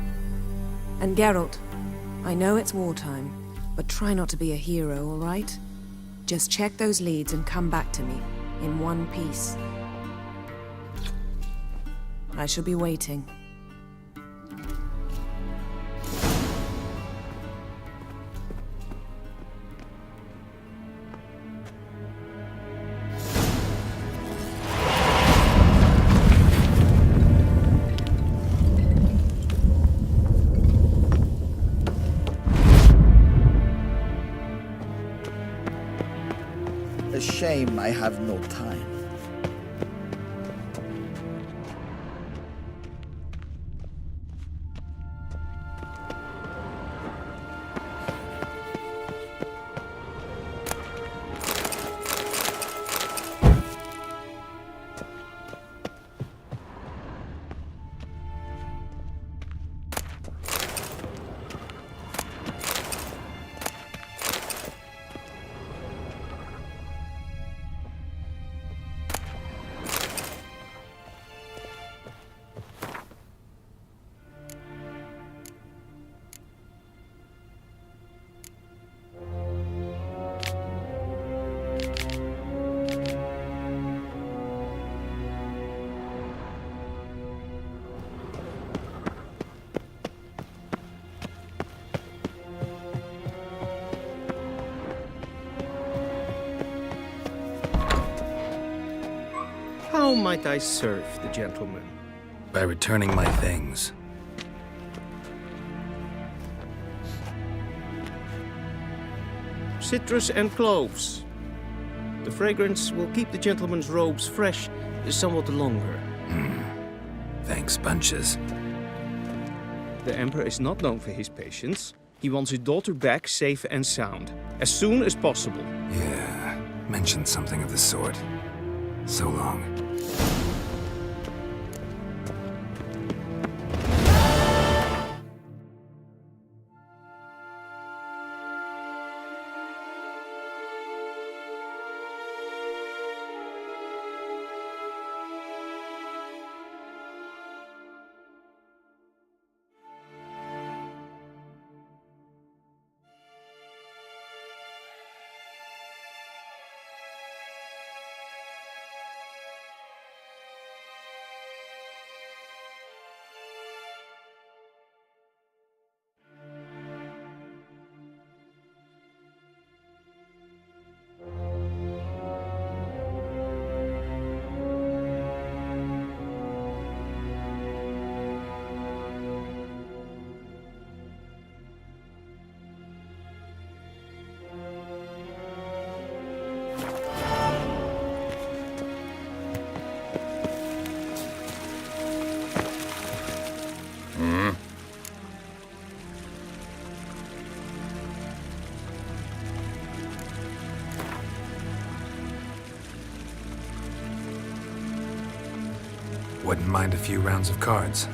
And Geralt, I know it's wartime, but try not to be a hero, all right? Just check those leads and come back to me, in one piece. I shall be waiting. A shame I have no time. How might I serve the gentleman? By returning my things. Citrus and cloves. The fragrance will keep the gentleman's robes fresh somewhat longer. Thanks, bunches. The Emperor is not known for his patience. He wants his daughter back safe and sound, as soon as possible. Yeah, mentioned something of the sort. So long. Wouldn't mind a few rounds of cards.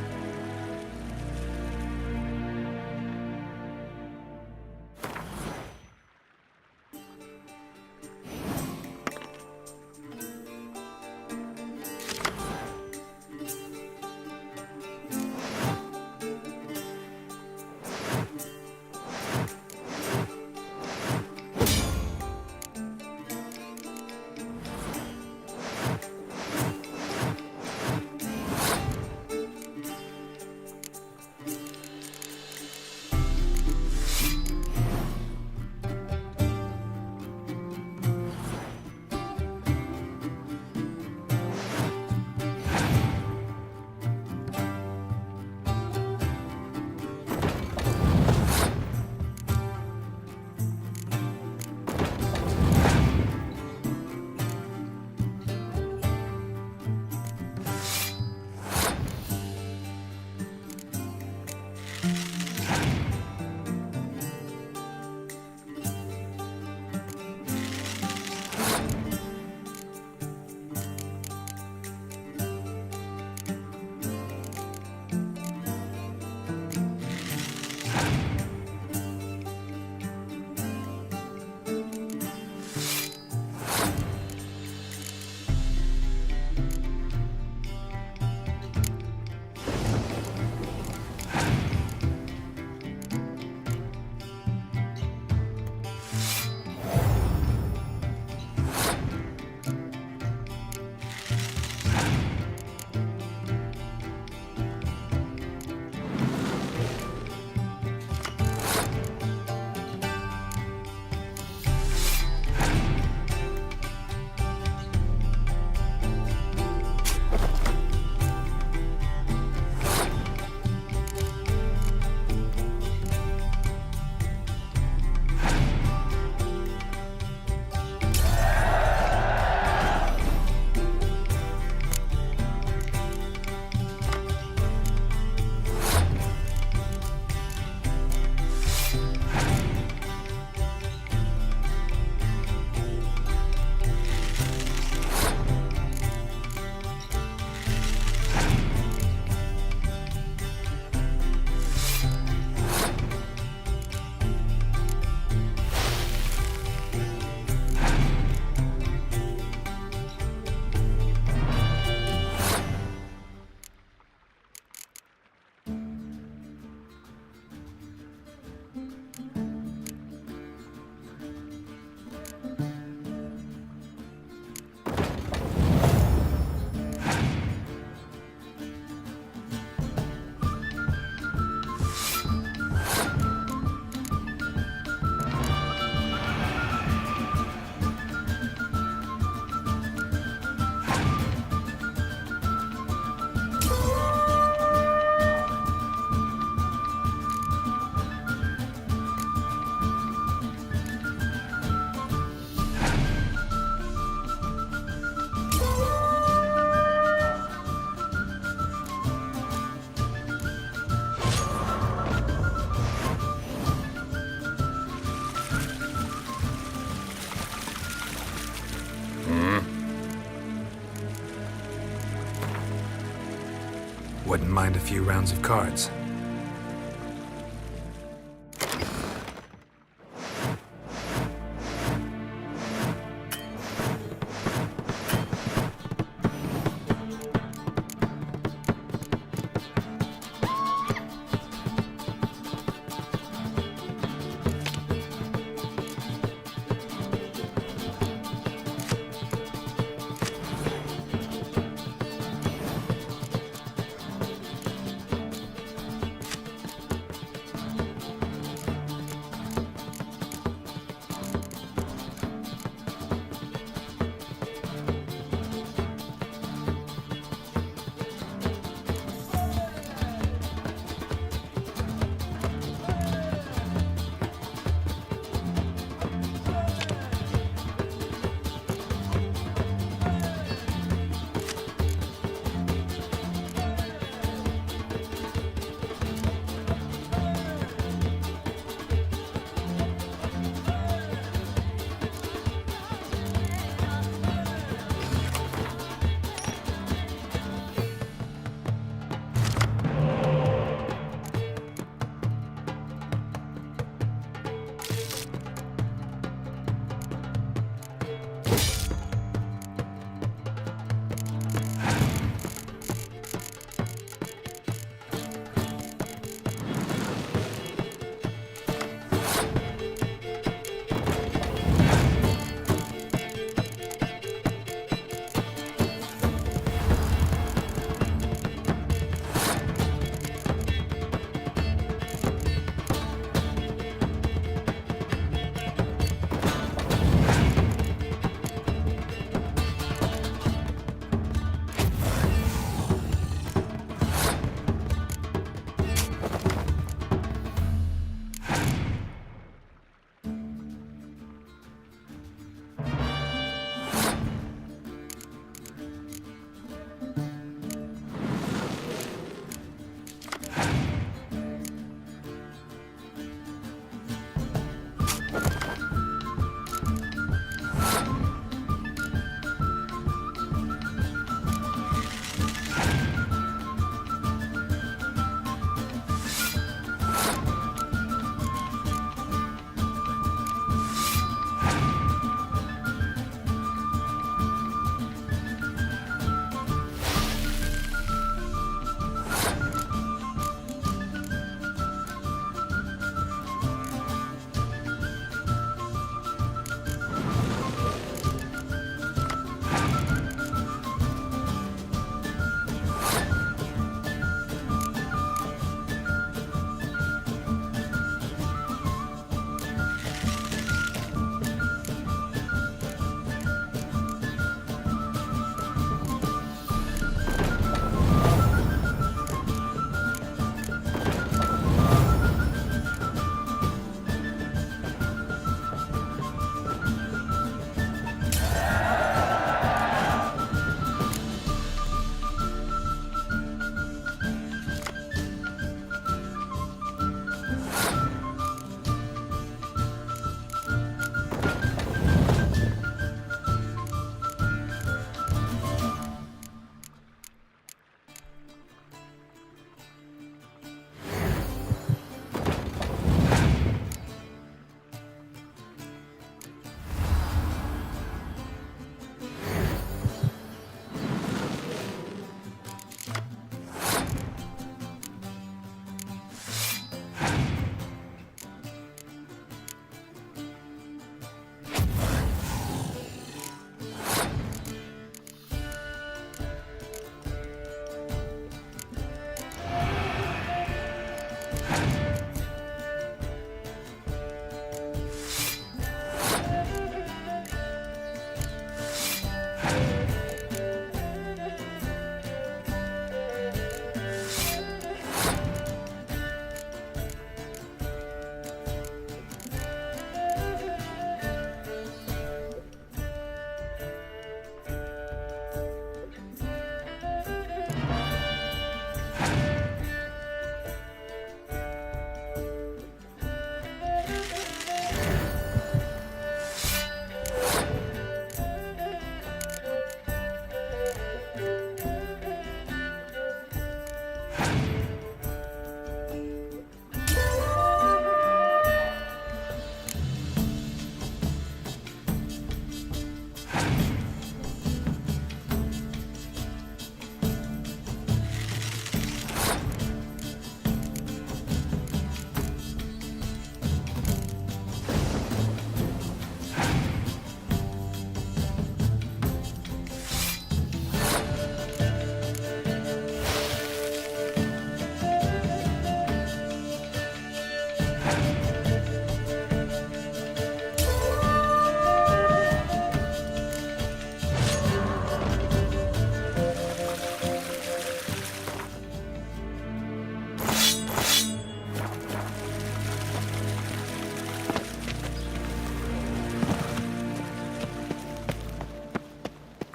Wouldn't mind a few rounds of cards.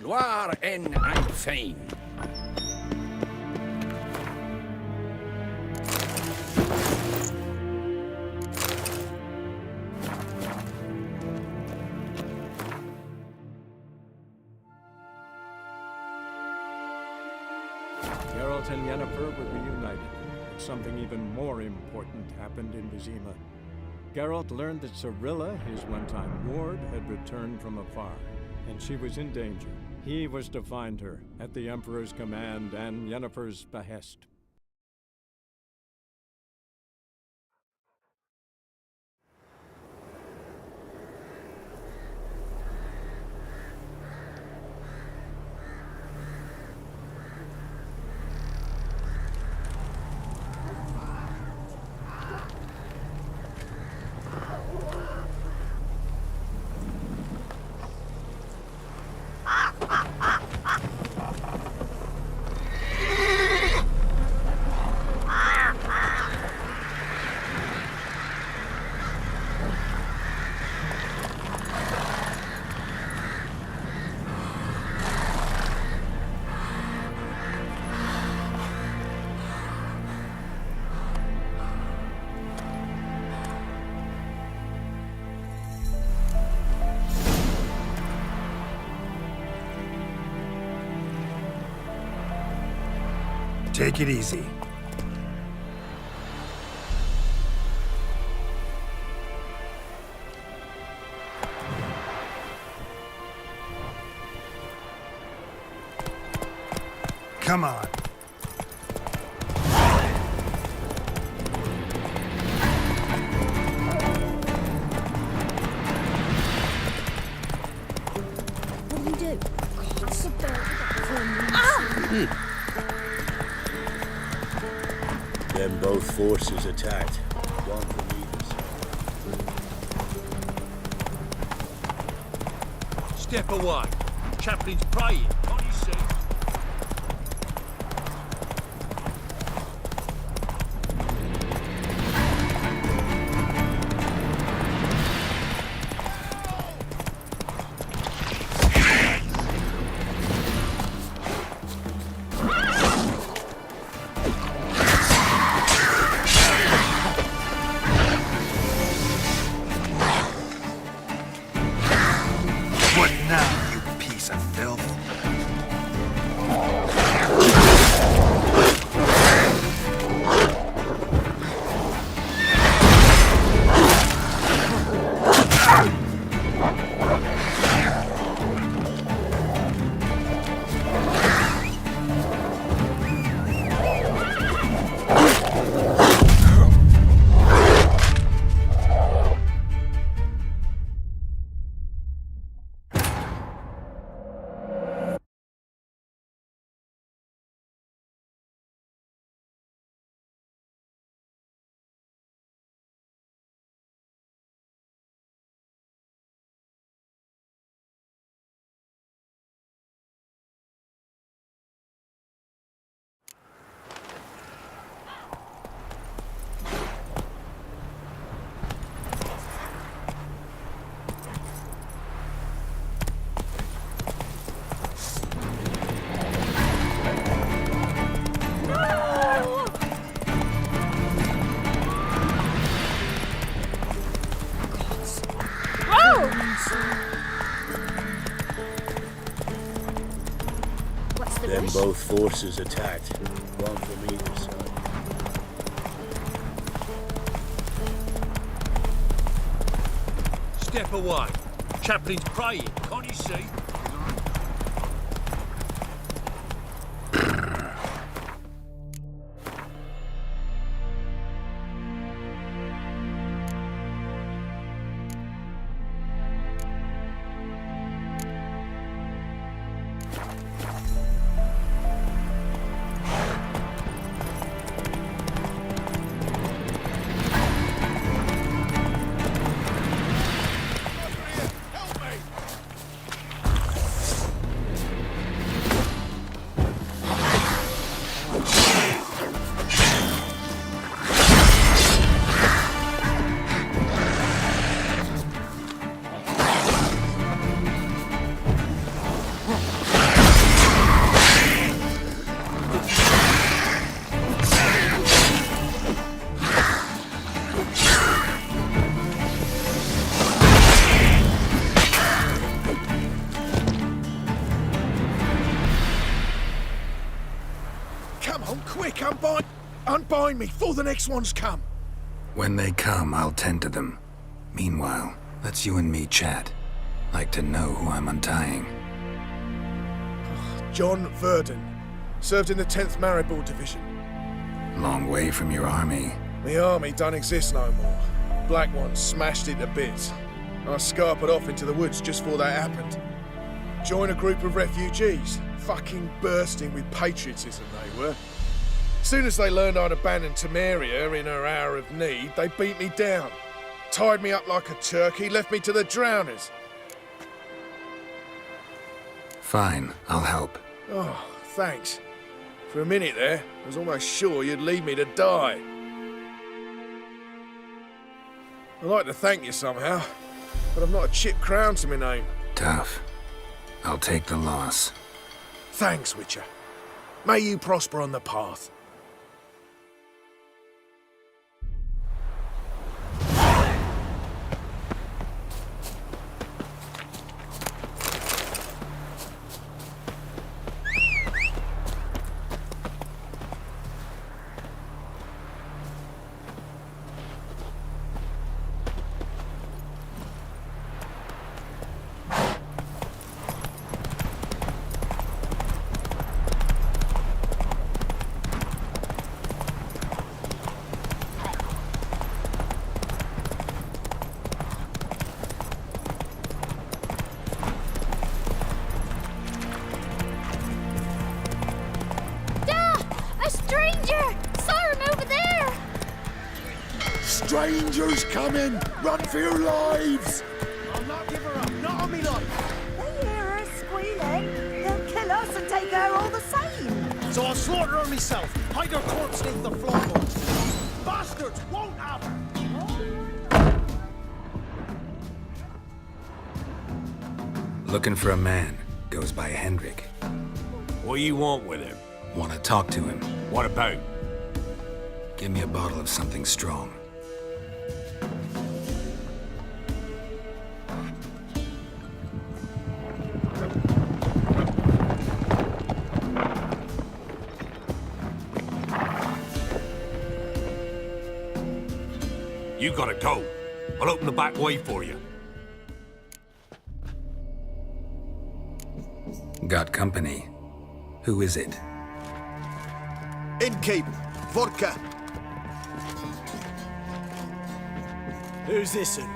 Gloire en ein fein. Geralt and Yennefer were reunited, but something even more important happened in Vizima. Geralt learned that Cirilla, his one-time ward, had returned from afar, and she was in danger. He was to find her, at the Emperor's command and Yennefer's behest. Take it easy. Come on. What do you do? That's a bird. Then both forces attacked. One from either side. Step away. Chaplain's praying. Can't you see? What now, you piece of filth? Then both forces attacked. One from either side. Step away. Chaplain's praying. Can't you see? Unbind me before the next ones come. When they come, I'll tend to them. Meanwhile, let's you and me chat. Like to know who I'm untying. John Verdon. Served in the 10th Maribor Division. Long way from your army. The army don't exist no more. Black Ones smashed it to bits. I scarpered off into the woods just before that happened. Joined a group of refugees. Fucking bursting with patriotism they were. Soon as they learned I'd abandoned Temeria in her hour of need, they beat me down. Tied me up like a turkey, left me to the drowners. Fine, I'll help. Oh, thanks. For a minute there, I was almost sure you'd leave me to die. I'd like to thank you somehow, but I've not a chip crown to my name. Tough. I'll take the loss. Thanks, Witcher. May you prosper on the path. Strangers coming! Run for your lives! I'll not give her up, not on me life. They hear her squealing. They'll kill us and take her all the same. So I'll slaughter her myself. Hide her corpse beneath the floorboards. Bastards won't have her. Looking for a man. Goes by Hendrik. What do you want with him? Want to talk to him. What about? Give me a bottle of something strong. You gotta go. I'll open the back way for you. Got company. Who is it? Innkeep. Vodka. Who's this in?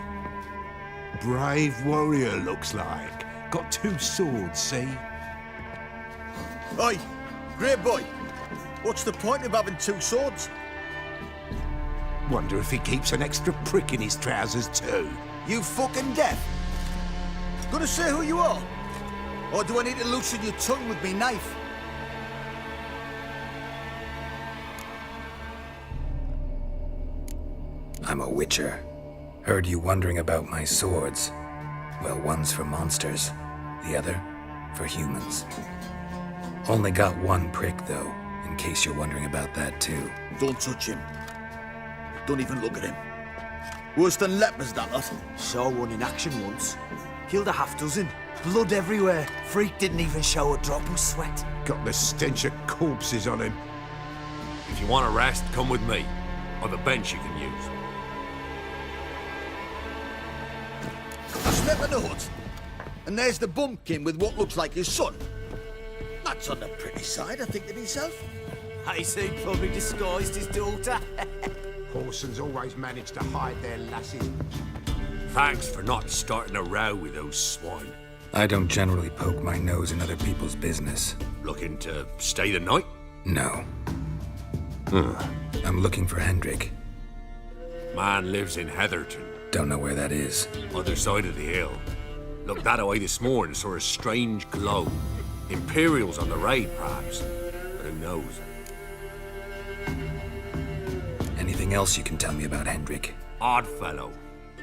Brave warrior, looks like. Got 2 swords, see? Oi, great boy. What's the point of having 2 swords? Wonder if he keeps an extra prick in his trousers too. You fucking deaf? Gonna say who you are? Or do I need to loosen your tongue with me knife? I'm a witcher. Heard you wondering about my swords. Well, one's for monsters, the other for humans. Only got 1 prick, though, in case you're wondering about that, too. Don't touch him. Don't even look at him. Worse than lepers, that lot. Saw one in action once. Killed a half-dozen. Blood everywhere. Freak didn't even show a drop of sweat. Got the stench of corpses on him. If you want a rest, come with me. Or the bench you can use. I step in the hut, and there's the bumpkin with what looks like his son. That's on the pretty side, I think to myself. I say probably disguised his daughter. Horsons always manage to hide their lasses. Thanks for not starting a row with those swine. I don't generally poke my nose in other people's business. Looking to stay the night? No. I'm looking for Hendrik. Man lives in Heatherton. Don't know where that is. Other side of the hill. Looked that away this morning, saw a strange glow. Imperials on the raid, perhaps. But who knows? Anything else you can tell me about Hendrik? Odd fellow.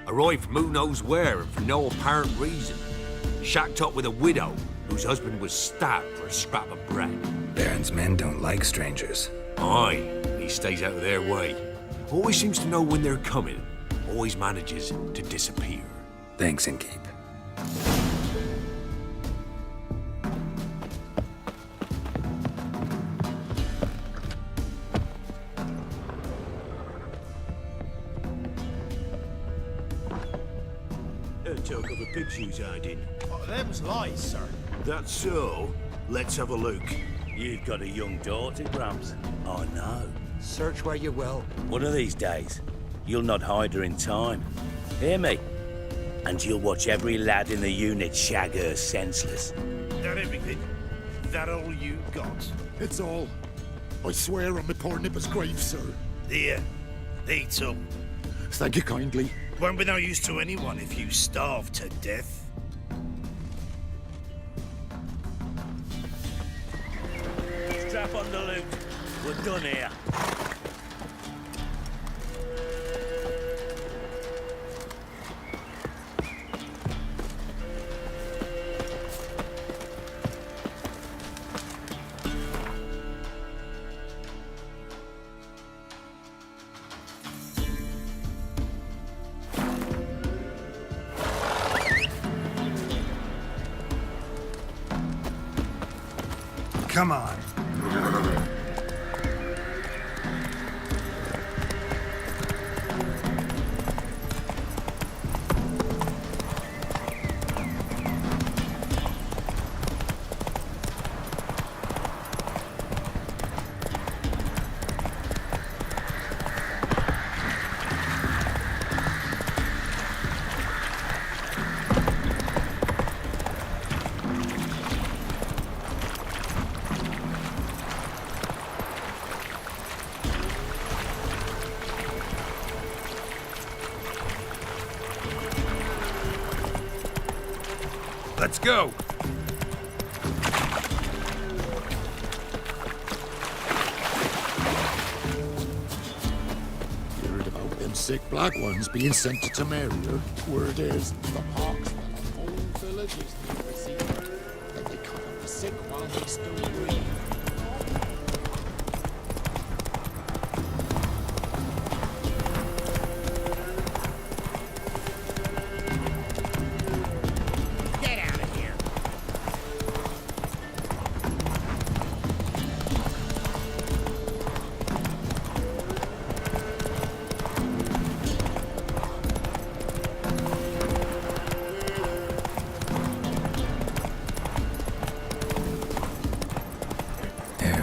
Arrived from who knows where and for no apparent reason. Shacked up with a widow whose husband was stabbed for a scrap of bread. Baron's men don't like strangers. Aye, he stays out of their way. Always seems to know when they're coming. Always manages to disappear. Thanks, Innkeep. Talk of a pig shoes hiding. Oh, them's lies, sir. That's so. Let's have a look. You've got a young daughter, Grams. I know. Search where you will. One of these days, you'll not hide her in time. Hear me? And you'll watch every lad in the unit shag her senseless. That everything? That all you got? It's all. I swear on my poor nipper's grave, sir. Here, eat up. Thank you kindly. Won't be no use to anyone if you starve to death. Strap on the loot. We're done here. Come on. Let's go. You heard about them sick black ones being sent to Emhyr? Word is, the pox that whole villages never see that they cut up the sick while they still breathe.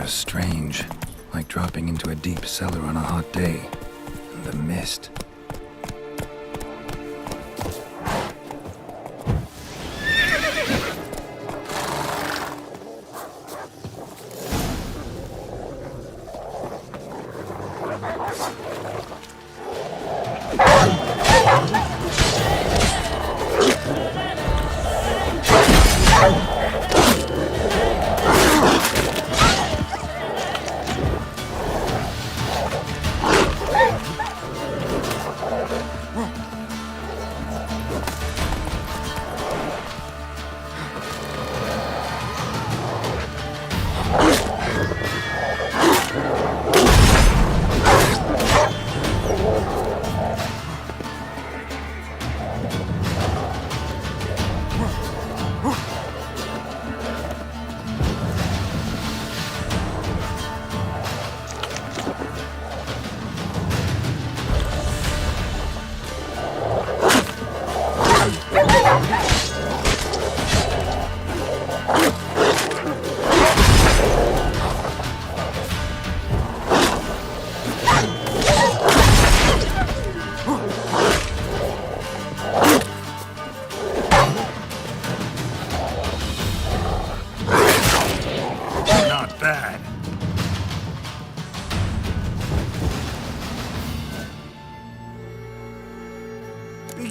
Strange, like dropping into a deep cellar on a hot day. And the mist.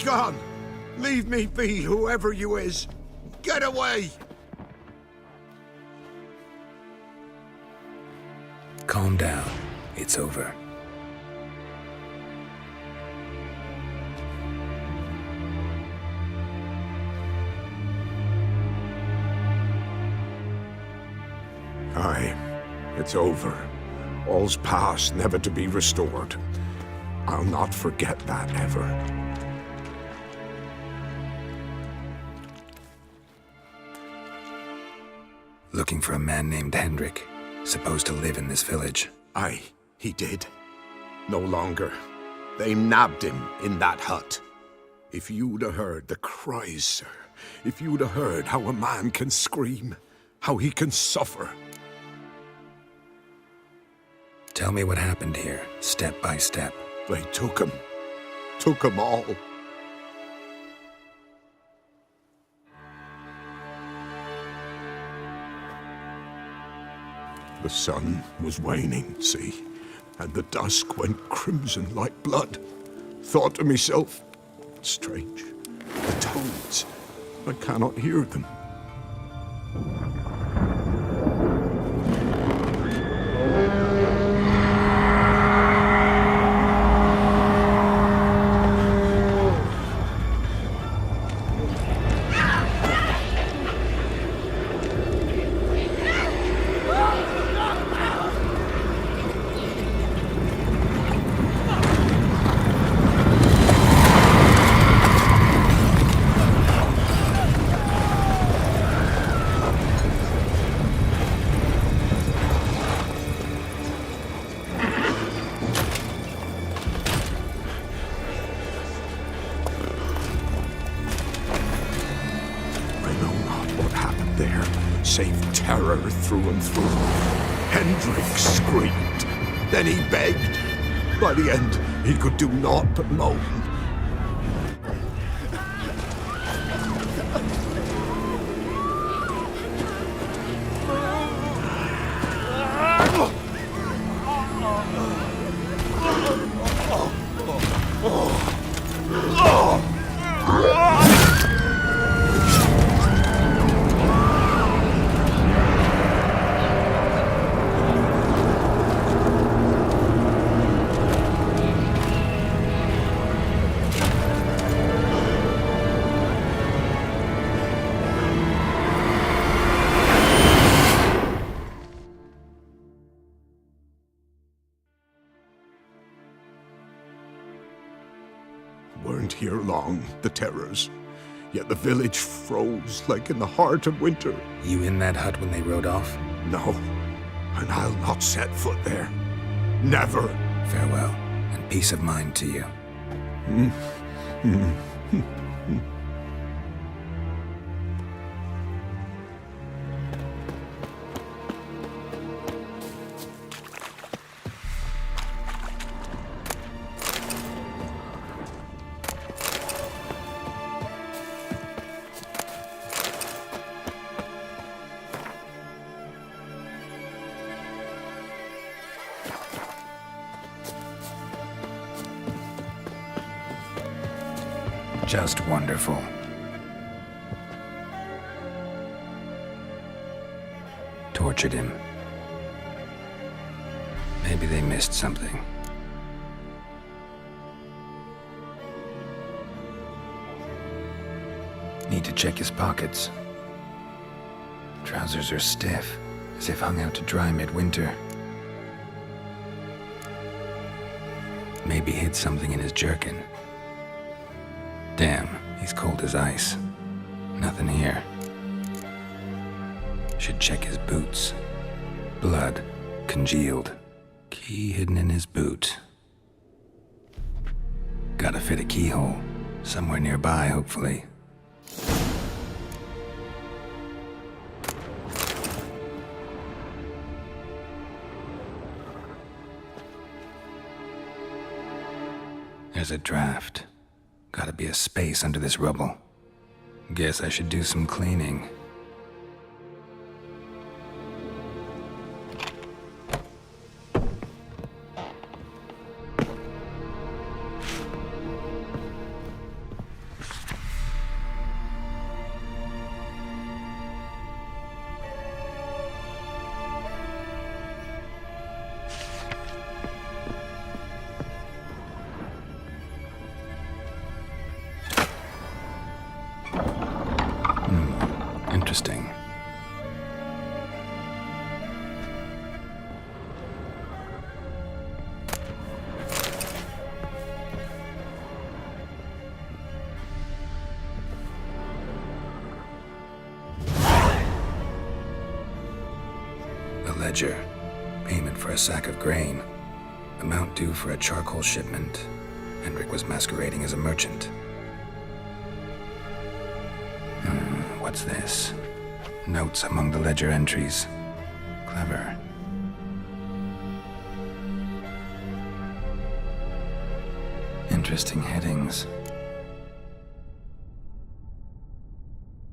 Gone! Leave me be, whoever you is! Get away! Calm down. It's over. Aye, it's over. All's past, never to be restored. I'll not forget that ever. Looking for a man named Hendrik, supposed to live in this village. Aye, he did. No longer. They nabbed him in that hut. If you'd have heard the cries, sir. If you'd have heard how a man can scream, how he can suffer. Tell me what happened here, step by step. They took him. Took him all. The sun was waning, see? And the dusk went crimson like blood. Thought to myself, strange. The toads. I cannot hear them. Save terror through and through. Hendrik screamed. Then he begged. By the end, he could do naught but moan. Weren't here long, the terrors. Yet the village froze like in the heart of winter. You in that hut when they rode off? No, and I'll not set foot there. Never. Farewell, and peace of mind to you. Just wonderful. Tortured him. Maybe they missed something. Need to check his pockets. Trousers are stiff, as if hung out to dry midwinter. Maybe hid something in his jerkin. Damn, he's cold as ice. Nothing here. Should check his boots. Blood, congealed. Key hidden in his boot. Gotta fit a keyhole. Somewhere nearby, hopefully. There's a draft. Gotta be a space under this rubble. Guess I should do some cleaning. Interesting. A ledger. Payment for a sack of grain. Amount due for a charcoal shipment. Hendrik was masquerading as a merchant. what's this? Notes among the ledger entries. Clever. Interesting headings.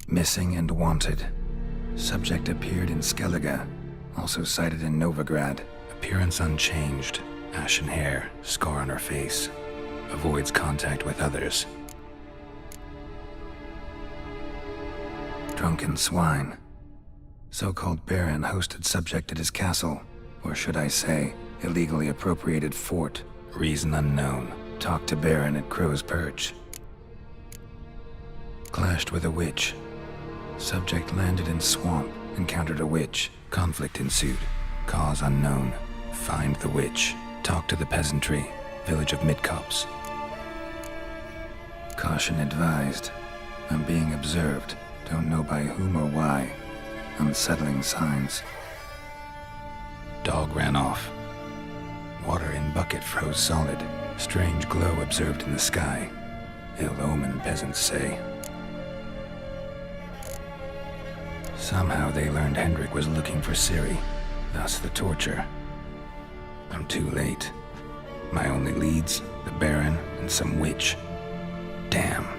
Missing and wanted. Subject appeared in Skellige, also sighted in Novigrad. Appearance unchanged. Ashen hair, scar on her face. Avoids contact with others. Drunken swine. So-called Baron hosted subject at his castle, or should I say, illegally appropriated fort. Reason unknown. Talked to Baron at Crow's Perch. Clashed with a witch. Subject landed in swamp, encountered a witch. Conflict ensued. Cause unknown. Find the witch. Talk to the peasantry. Village of Midcopse. Caution advised. I'm being observed. Don't know by whom or why. Unsettling signs. Dog ran off. Water in bucket froze solid. Strange glow observed in the sky. Ill omen, peasants say. Somehow they learned Hendrik was looking for Ciri, thus the torture. I'm too late. My only leads, the Baron and some witch. Damn.